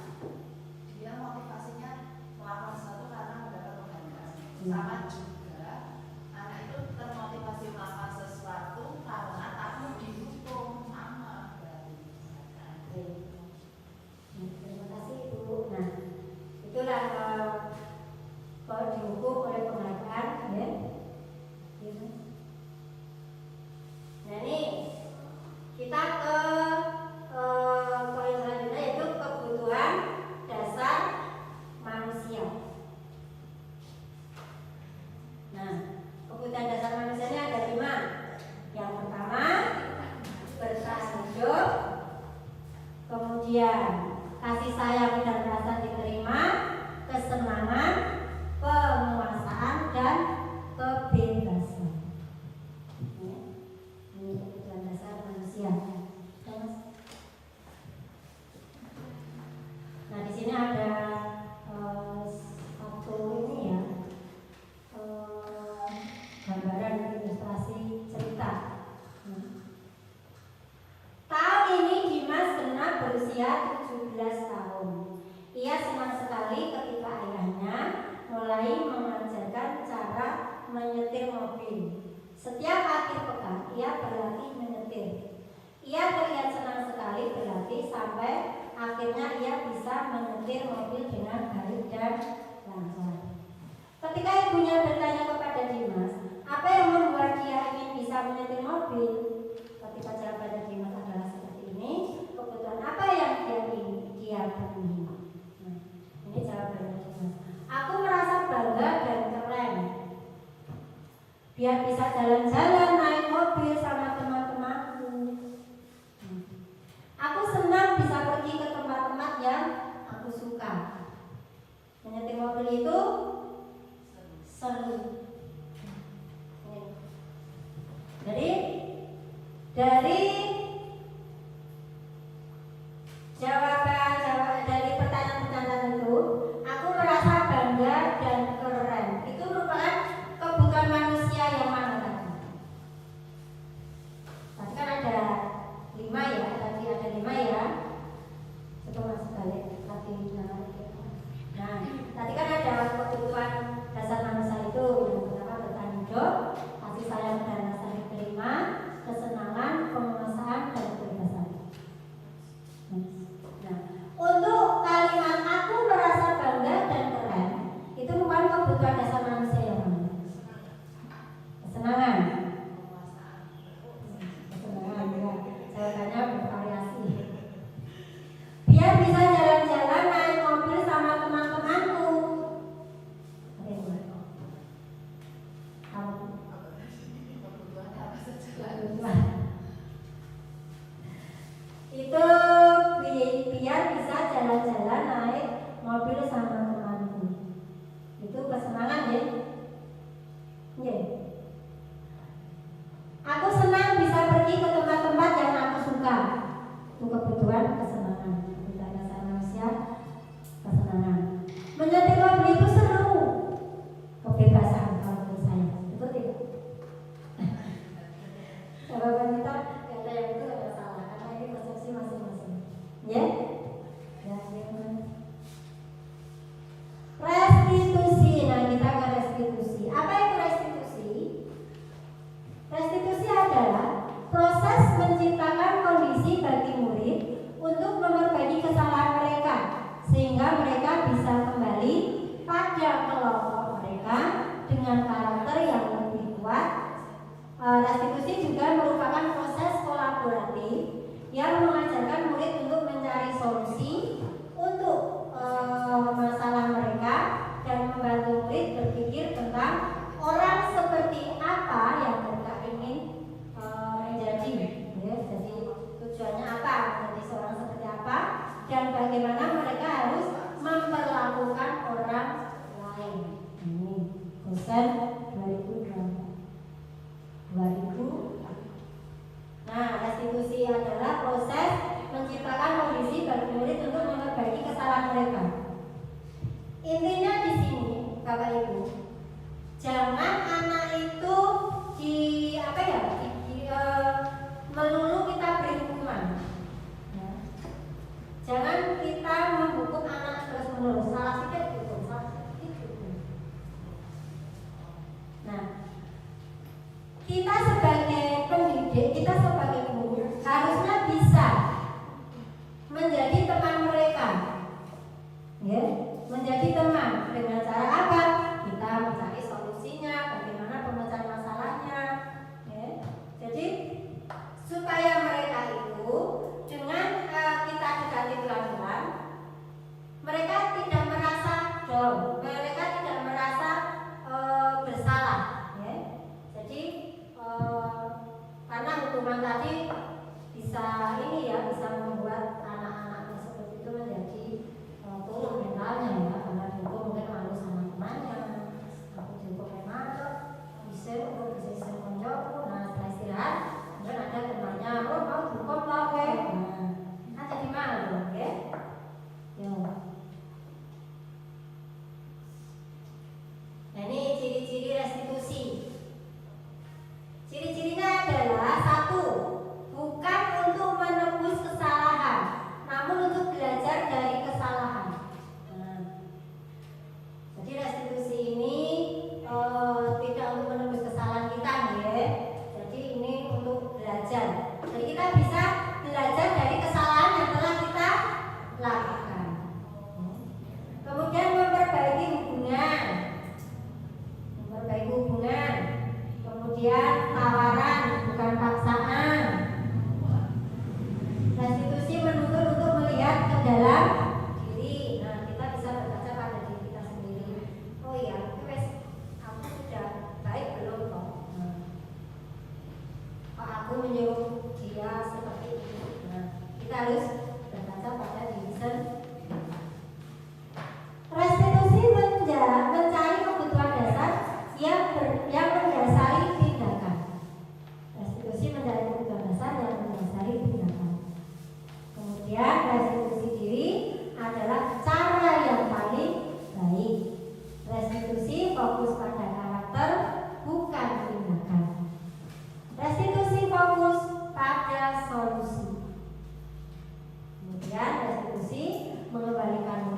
Speaker 2: dia motivasinya melakukan sesuatu karena mendapat penghargaan.
Speaker 3: Ya.
Speaker 2: Sama juga anak itu termotivasi melakukan sesuatu karena takut dihukum, sama berarti.
Speaker 3: Oke. Terima kasih Ibu. Nah, itulah kalau dihukum oleh penghargaan ya. Gitu. Nah ini kita ke poin selanjutnya, yaitu kebutuhan dasar manusia. Nah, kebutuhan dasar manusianya ada 5. Yang pertama, bertanggung jawab. Kemudian kasih sayang dan rasa diterima, kesenangan, penguasaan dan kebebasan. Ini kebutuhan dasar manusia. Nah, di sini ada satu ini ya, gambaran ilustrasi cerita. Tahun ini Dimas genap berusia 17 tahun. Ia senang sekali ketika ayahnya mulai mengajarkan cara menyetir mobil. Setiap akhir pekan ia berlatih menyetir. Ia terlihat senang sekali berlatih sampai akhirnya ia bisa menyetir mobil dengan baik dan lancar. Ketika ibunya bertanya kepada Dimas, apa yang membuat dia ingin bisa menyetir mobil? Ketika jawabannya Dimas adalah seperti ini, kebutuhan apa yang dia penuhi? Nah, ini jawabannya Dimas. Aku merasa bangga dan keren. Biar bisa jalan-jalan naik mobil sama teman-temanku. Aku senang bisa pergi ke tempat-tempat yang aku suka. Menyetir mobil itu seru. Jadi dari jawaban dari pertanyaan-pertanyaan itu, aku merasa bangga dan keren. Itu merupakan kebutuhan manusia yang mana tadi? Tadi kan ada 5 ya, tadi ada 5 ya. Coba masuk balik lagi. Nah, tadi kan ada kebutuhan dasar manusia itu yang pertama bertahan hidup, kasih sayang dan rasa diterima, kesenangan, penguasaan dan kebebasan. Nah, untuk kalimat aku merasa bangga dan keren itu bukan kebutuhan dasar manusia yang mana? Kesenangan. Kesenangan ya. Jawabannya bervariasi. Biar bisa jalan-jalan naik mobil sama teman-temanku. Itu biar bisa jalan-jalan naik mobil sama temanku. Itu kesenangan ya. Aku senang bisa pergi ke tempat-tempat yang aku suka. Itu kebutuhan kesenangan. Kebutuhan dasar manusia kesenangan. Menyetir mobil itu seru. Kebebasan kalau menurut saya. Betul tidak? Jawaban kita kata yang itu ada salah karena ini persepsi masing-masing. Ya? Restitusi. Nah, kita ke restitusi. Apa itu restitusi? Restitusi adalah proses menciptakan kondisi bagi murid untuk memperbaiki kesalahan mereka sehingga mereka bisa kembali pada kelompok mereka dengan karakter yang lebih kuat. Restitusi juga merupakan proses kolaboratif yang mengajarkan murid untuk mencari solusi untuk masalah mereka dan membantu murid berpikir tentang orang seperti apa yang mereka ingin menjadi. Ya, jadi tujuannya apa, menjadi seorang seperti apa, dan bagaimana mereka harus memperlakukan orang lain. Ini dosen 2000. Nah, restitusi adalah proses menciptakan kondisi bagi murid untuk memperbaiki kesalahan mereka. Intinya di sini, Bapak Ibu, jangan anak itu melulu kita beri hukuman. Ya. Jangan kita menghukum anak terus-menerus. Salah sedikit hukum, salah sedikit hukum. Nah,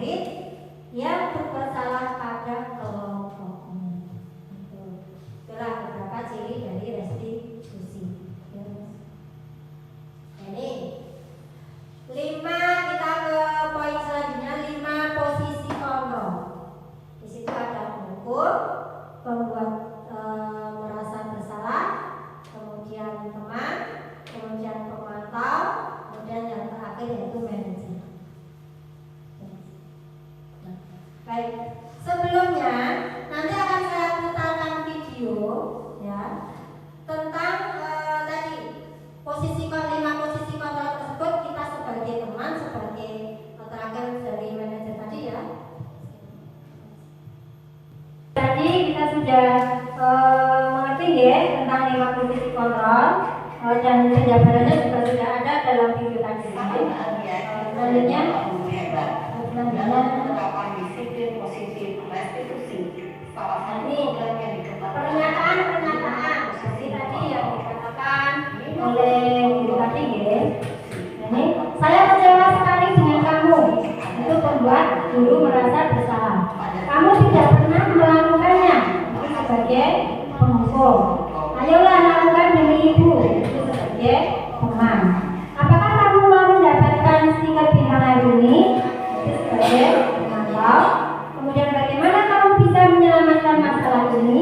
Speaker 3: murid yang bersalah pada kelompoknya. Itulah beberapa ciri dari restitusi. Ini 5, kita ke poin selanjutnya, 5 posisi kontrol. Di situ ada mengukur, membuat merasa bersalah, kemudian teman, kemudian pemantau, kemudian yang terakhir yaitu manajer. Baik, sebelumnya nanti akan saya putarkan video ya tentang tadi posisi 5 posisi kontrol tersebut, kita sebagai teman, sebagai terakhir dari manajer tadi ya. Tadi kita sudah mengerti ya tentang 5 posisi kontrol dan penjabarannya juga sudah ada dalam video tadi. Selanjutnya pernyataan seperti tadi yang dikatakan oleh guru tadi ya. Ini saya kecewa sekali dengan kamu, itu membuat guru merasa bersalah. Kamu tidak pernah melakukannya, itu sebagai penghukum. Ayolah lakukan demi ibu, itu sebagai teman. Apakah kamu mau mendapatkan stiker bintang hari ini, itu sebagai pemantau. Kemudian bagaimana kamu bisa menyelamatkan masalah ini,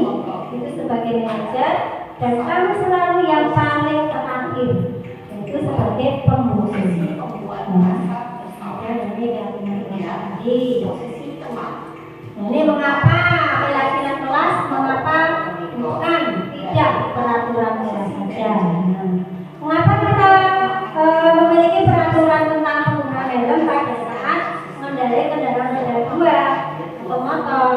Speaker 3: itu sebagai manajer. Dan kamu selalu yang paling terakhir, itu sebagai penghukum. Ini mengapa keyakinan kelas, mengapa bukan tidak peraturan kelas saja. Mengapa kita memiliki peraturan tentang penggunaan helm pada saat mengendarai kendaraan roda 2 atau motor.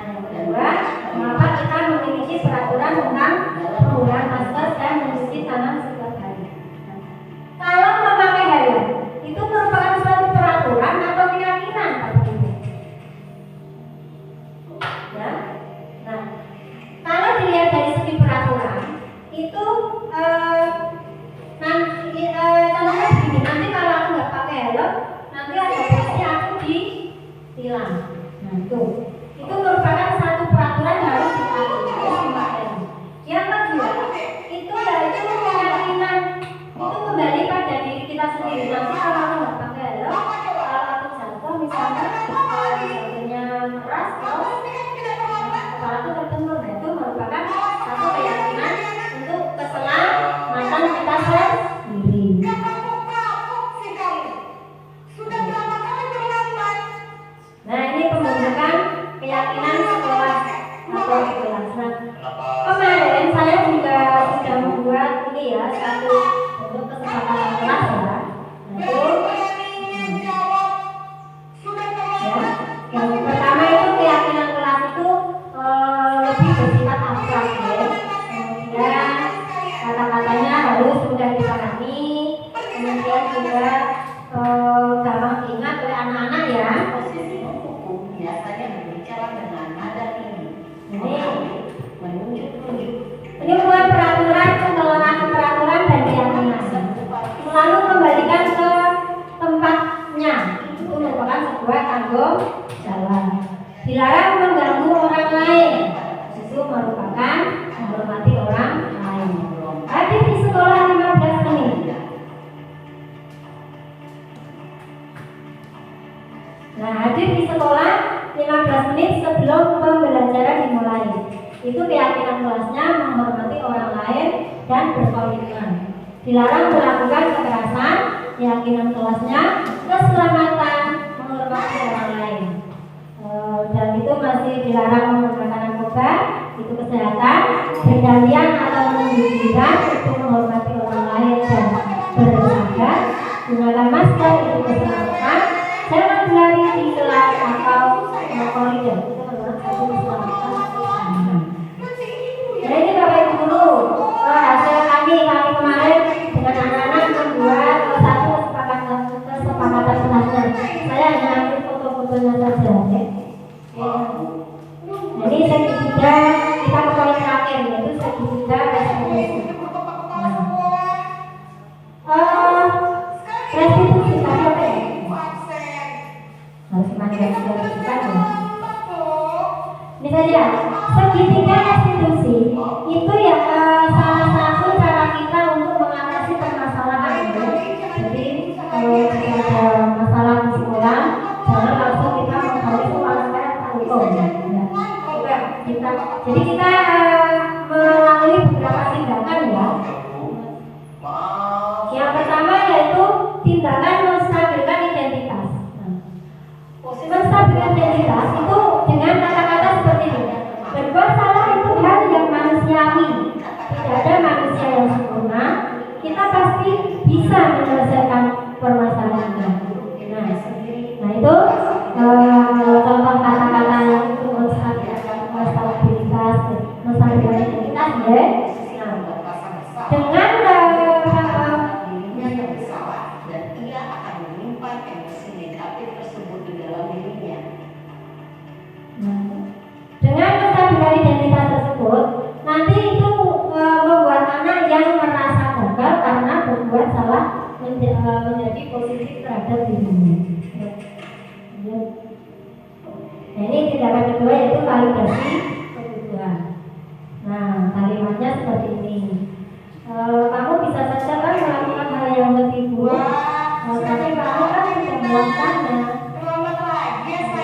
Speaker 3: Yang kedua, mengapa kita memiliki peraturan tentang penggunaan masker dan mencuci tangan setiap hari. Kalau memakai helm itu merupakan suatu peraturan atau keyakinan, Pak Ibu? Ya. Nah, kalau dilihat dari segi peraturan itu contohnya begini, nanti kalau aku nggak pakai helm, nanti ada pasti aku ditilang. Nah itu merupakan satu peraturan yang harus dipatuhi. Yang kedua, itu yaitu keyakinan, itu kembali pada diri kita sendiri. Nanti kalau aku nggak pakai helm, kalau aku jatuh misalnya jatuhnya keras, kepala aku terbentur, itu merupakan satu keyakinan untuk keselamatan kita sendiri. Nah ini pembentukan keyakinan sekolah atau kelas. Nah kemarin saya juga sudah membuat ini ya satu bentuk kesepakatan kelas ya. Yang pertama itu keyakinan kelas itu lebih bersifat abstrak ya. Kemudian kata-katanya harus mudah dipahami, kemudian juga gampang diingat oleh anak-anak ya.
Speaker 4: Posisi hukum biasanya berbicara dengan nada tinggi, menunjuk-nunjuk.
Speaker 3: Ini membuat peraturan, pengelolaan peraturan dan keyakinan. Lalu kembalikan ke tempatnya. Itu merupakan sebuah tanggung jawab. Dilarang mengganggu orang lain. Itu merupakan menghormati orang lain. Hadir di sekolah 15 menit. Nah, hadir di sekolah 15 menit sebelum pembelajaran dimulai. Itu keyakinan kelasnya menghormati orang lain dan berkomitmen. Dilarang melakukan kekerasan, keyakinan kelasnya keselamatan, menghormati orang lain. Dan itu masih dilarang menggunakan narkoba, itu kesehatan, bergantian atau menunjukkan itu menghormati orang lain dan bersahabat, gunakan masker itu keselamatan, jangan berlari di kelas atau koridor, itu merupakan satu keselamatan. Nah ini Bapak Ibu Guru, hasil kami kemarin dengan anak-anak membuat satu kesepakatan kelasnya. Saya hanya ambil foto-fotonya saja ya. Jadi segitiga kita ke poin terakhir yaitu segitiga restitusi. Restitusi tadi apa ya? Harus Ini saja, segitiga restitusi itu ya salah satu cara kita untuk mengatasi permasalahan. Jadi kalau ada masalah di sekolah, jangan langsung kita menghargai uang hukum. Jadi kita melalui beberapa tindakan ya. Yang pertama yaitu tindakan menstabilkan identitas. Menstabilkan identitas itu dengan kata-kata seperti ini. Berbuat salah itu hal yang manusiawi. Tidak ada manusia yang sempurna. Kita pasti bisa menyelesaikan permasalahannya. Nah itu contoh kata-kata yang itu menstabilkan identitas ya. Dengan menstabilkan identitas tersebut, nanti itu membuat anak yang merasa gagal karena berbuat salah menjadi positif terhadap dirinya. Nah ini tindakan kedua yaitu validasi kebutuhan. Nah kalimatnya seperti ini. Kamu bisa saja kan melakukan hal yang lebih buruk, tapi kamu kan tidak melakukannya.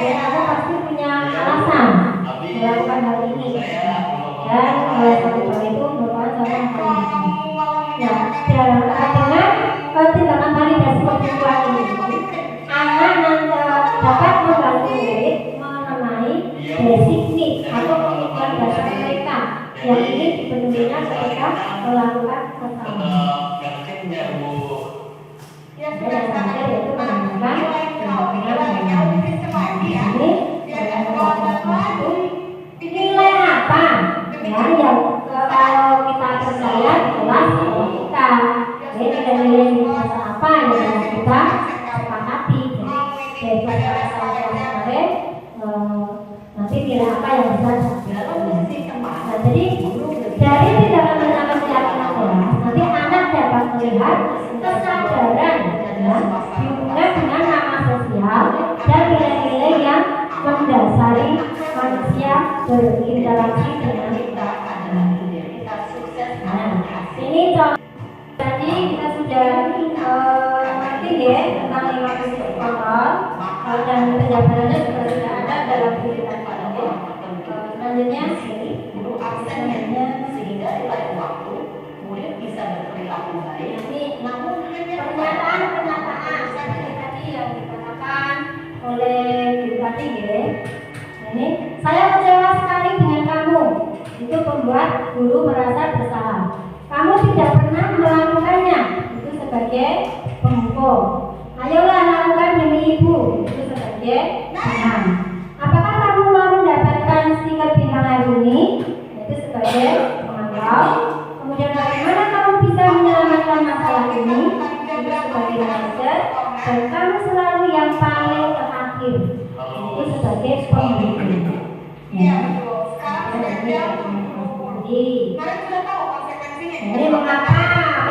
Speaker 3: Dan kamu pasti punya alasan melakukan hal ini. Dan satu hal itu merupakan contoh yang paling penting. Nah, dengan tindakan validasi kebutuhan ini, anak dapat membantu murid mengenai basic need atau kebutuhan dasar mereka yang ingin dipenuhinya ketika melakukan kesalahan. Yang terakhir yaitu menanyakan nilai apa ya yang kalau kita percaya di kelas kita nilai-nilai apa yang kita sepakati. Jadi dari kemarin nanti nilai apa yang bisa nah, jadi dari tindakan menanyakan keyakinan kelas nanti anak dapat melihat kesadaran ya, dihubungkan dengan nama sosial dan nilai-nilai yang mendasari manusia berinteraksi dengan kita. Nah, ini contoh. Tadi kita sudah ngerti ya tentang 5 prinsip kontrol dan penjabarannya juga sudah ada dalam buku tadi. Selanjutnya
Speaker 4: sehingga di lain waktu murid bisa berperilaku baik.
Speaker 3: ini namun pernyataan seperti tadi yang dikatakan oleh Ibu tadi ya. Ini saya kecewa sekali dengan kamu. Itu membuat guru merasa bersalah. Kamu tidak pernah melakukannya. Itu sebagai penghukum. Ayolah lakukan demi ibu. Itu sebagai bintang. Apakah kamu mau mendapatkan stiker bintang hari ini? Itu sebagai pengawal. Kemudian bagaimana kamu bisa menyelamatkan masalah ini? Itu sebagai manajer. Dan kamu selalu yang paling terakhir. Itu sebagai pemberi. Ya. Jadi mengapa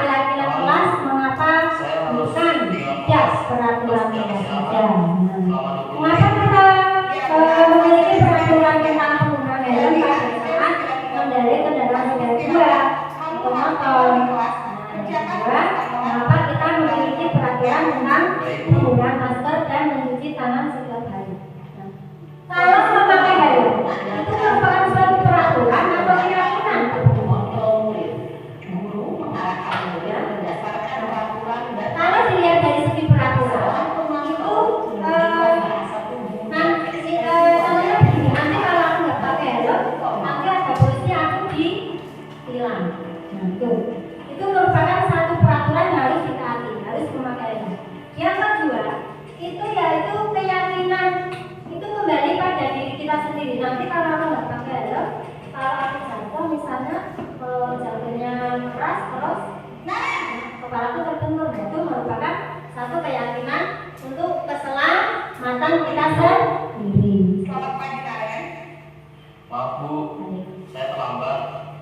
Speaker 3: laki-laki kelas mengapa bukan tidak peraturan tidak saja? Mengapa kita memiliki peraturan tentang penggunaan helm pada saat mengendarai kendaraan roda 2 atau motor? Kedua, mengapa kita memiliki peraturan tentang penggunaan masker dan mencuci tangan setiap hari? Kalau memakai helm itu merupakan suatu peraturan atau keyakinan? Kalau dilihat dari segi peraturan itu nanti kalau aku nggak pakai helm nanti ada polisi aku ditilang. Itu merupakan satu peraturan yang harus ditaati, harus memakai helm. Yang kedua itu yaitu keyakinan, itu kembali pada diri kita sendiri. Nanti kalau aku nggak pakai helm, kalau aku jatuh misalnya jatuhnya keras terus kepala itu terbentur, itu merupakan satu keyakinan untuk keselamatan kita sendiri.
Speaker 5: Selamat pagi kalian.
Speaker 6: Maaf Bu, saya terlambat.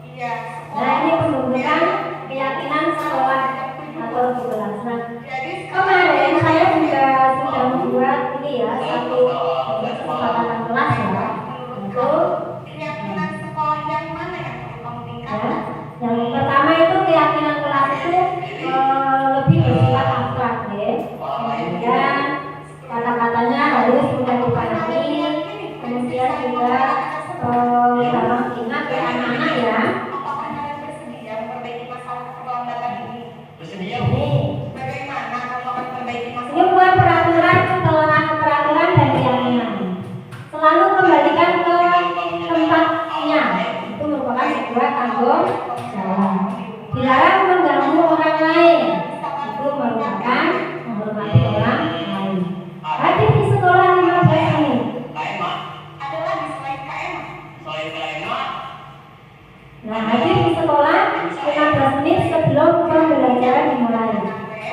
Speaker 5: Iya.
Speaker 3: Nah ini menunjukkan keyakinan sekolah atau di kelas. Nah
Speaker 5: Jadi
Speaker 3: kemarin saya juga sudah membuat ini ya satu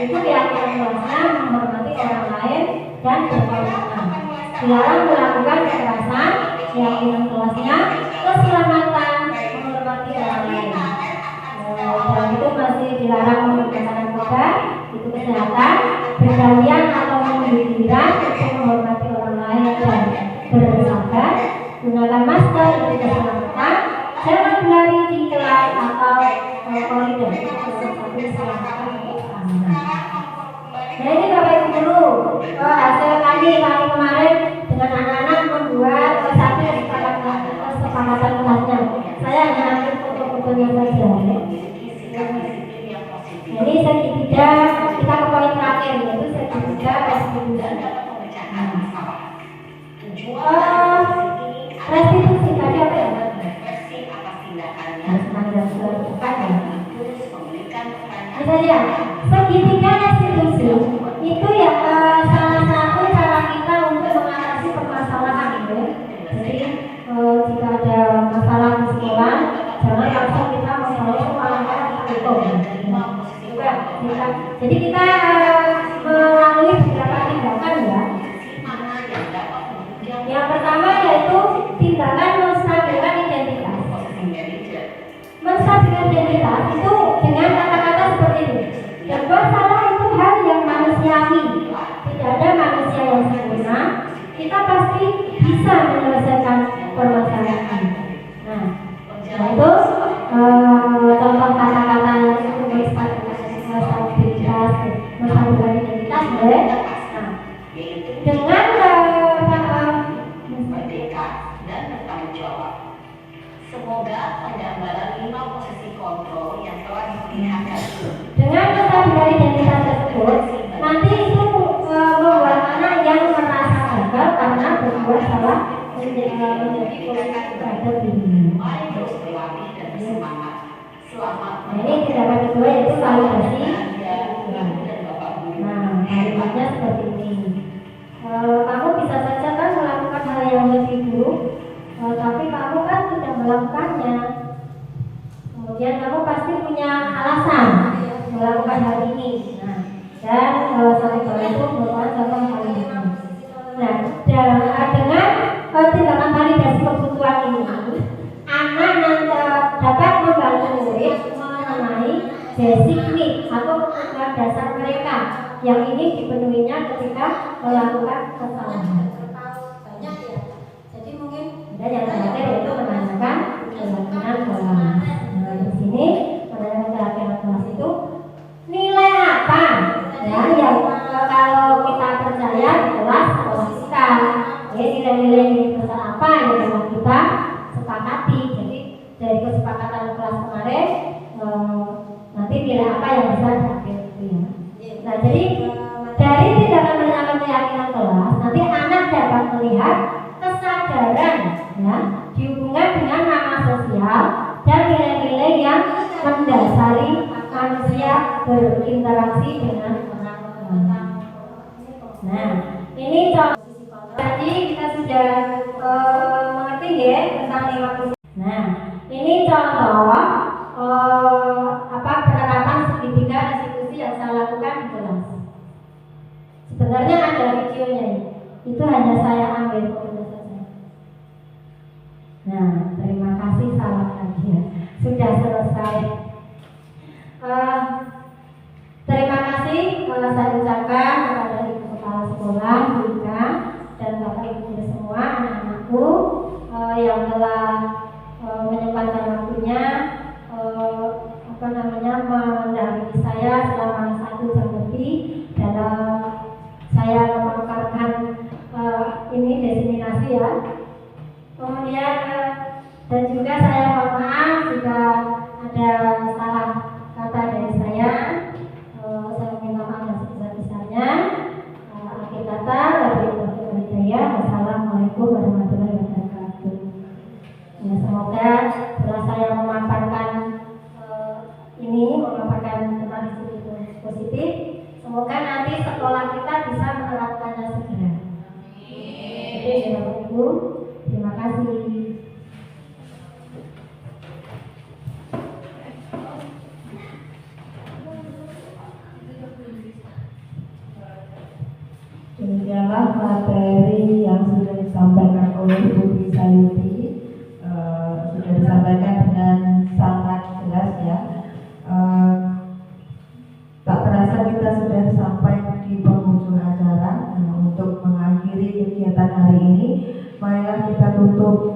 Speaker 3: yaitu keyakinan kelasnya menghormati orang lain dan berkomitmen. Dilarang melakukan kekerasan, keyakinan kelasnya keselamatan, menghormati orang lain. Dan itu masih dilarang menggunakan narkoba, itu kesehatan, berkalian atau pemikiran untuk menghormati orang lain dan bersabar, gunakan masker untuk keselamatan, jangan berlari di kelas atau koridor. Nah ini Bapak Ibu Guru, hasil kami kemarin dengan anak-anak membuat satu kesepakatan kelasnya. Saya hanya ambil foto-fotonya saja. Jadi segitiga, kita ke poin terakhir yaitu segitiga restitusi. Restitusi tadi apa ya? Misalnya segitiga restitusi itu ya salah satu cara kita untuk mengatasi permasalahan gitu. Jadi jika ada masalah di sekolah, jangan langsung kita membawa masalah itu. Jadi kita melalui beberapa tindakan ya. Yang pertama yaitu tindakan menstabilkan identitas. Menstabilkan identitas itu dengan kata-kata seperti ini. Berbuat salah itu hal yang manusiawi. Tidak ada manusia yang sempurna. Kita pasti bisa menyelesaikan permasalahan. Nah, itu contoh kata-kata yang menstabilkan identitas boleh. Nah, dengan
Speaker 4: merdeka dan bertanggung jawab. Semoga penggambaran 5 posisi kontrol yang telah diperlihatkan
Speaker 3: dengan menstabilkan identitas tersebut, nanti itu membuat anak yang merasa gagal karena berbuat salah menjadi posisi terhadap dirinya.
Speaker 4: Mari terus berlatih dan bersemangat. Selamat.
Speaker 3: Nah, ini tindakan kedua yaitu validasi. Nah, kalimatnya seperti ini. Kamu bisa saja kan melakukan hal yang lebih buruk, tapi kamu kan tidak melakukannya. Kemudian kamu pasti punya alasan melakukan hal ini. Nah, dan satu hal itu merupakan contoh validasi. Nah, dengan tindakan validasi kebutuhan ini, anak nanti dapat membantu murid mengenai basic need atau kebutuhan dasar mereka yang ini dipenuhinya ketika melakukan kesalahan. Banyak ya. Jadi mungkin dan yang terakhir itu menanyakan keyakinan kelas. Nah, di sini menanyakan keyakinan kelas itu nilai apa? Ya, yang kalau kita percaya di kelas kita, ya nilai-nilai universal apa yang telah kita sepakati. Jadi dari kesepakatan kelas kemarin nanti nilai apa yang bisa diambil itu ya. Nah, jadi dari tindakan menanyakan keyakinan kelas, nanti anak dapat melihat kesadaran ya, dihubungkan dengan nama sosial dan nilai-nilai yang mendasari manusia berinteraksi dengan orang lain. Nah, ini contoh. Tadi kita sudah mengerti ya tentang 5 posisi. Nah, ini contoh penerapan segitiga restitusi yang saya lakukan di kelas. Sebenarnya ada videonya, itu hanya saya ambil fotonya saja. Nah, terima kasih salam lagi ya. Sudah selesai. Terima kasih saya ucapkan kepada Ibu Kepala Sekolah, Ika, dan Bapak Ibu semua anak-anakku yang telah menyempatkan waktunya mendampingi saya selama 1 jam lebih dalam saya memaparkan ini diseminasi ya. Kemudian dan juga saya mohon maaf jika ada salah kata dari saya. Saya minta maaf yang sebesar-besarnya. Akhir kata, wassalamualaikum warahmatullahi wabarakatuh. Ya, semoga setelah saya memaparkan tentang diskusi positif, semoga nanti sekolah kita bisa menerapkannya segera. Oke, Bapak Ibu, terima kasih.
Speaker 1: adalah materi yang sudah disampaikan oleh Bu Krisayuti, sudah disampaikan dengan sangat jelas ya. Tak terasa kita sudah sampai di penghujung acara. Untuk mengakhiri kegiatan hari ini, marilah kita tutup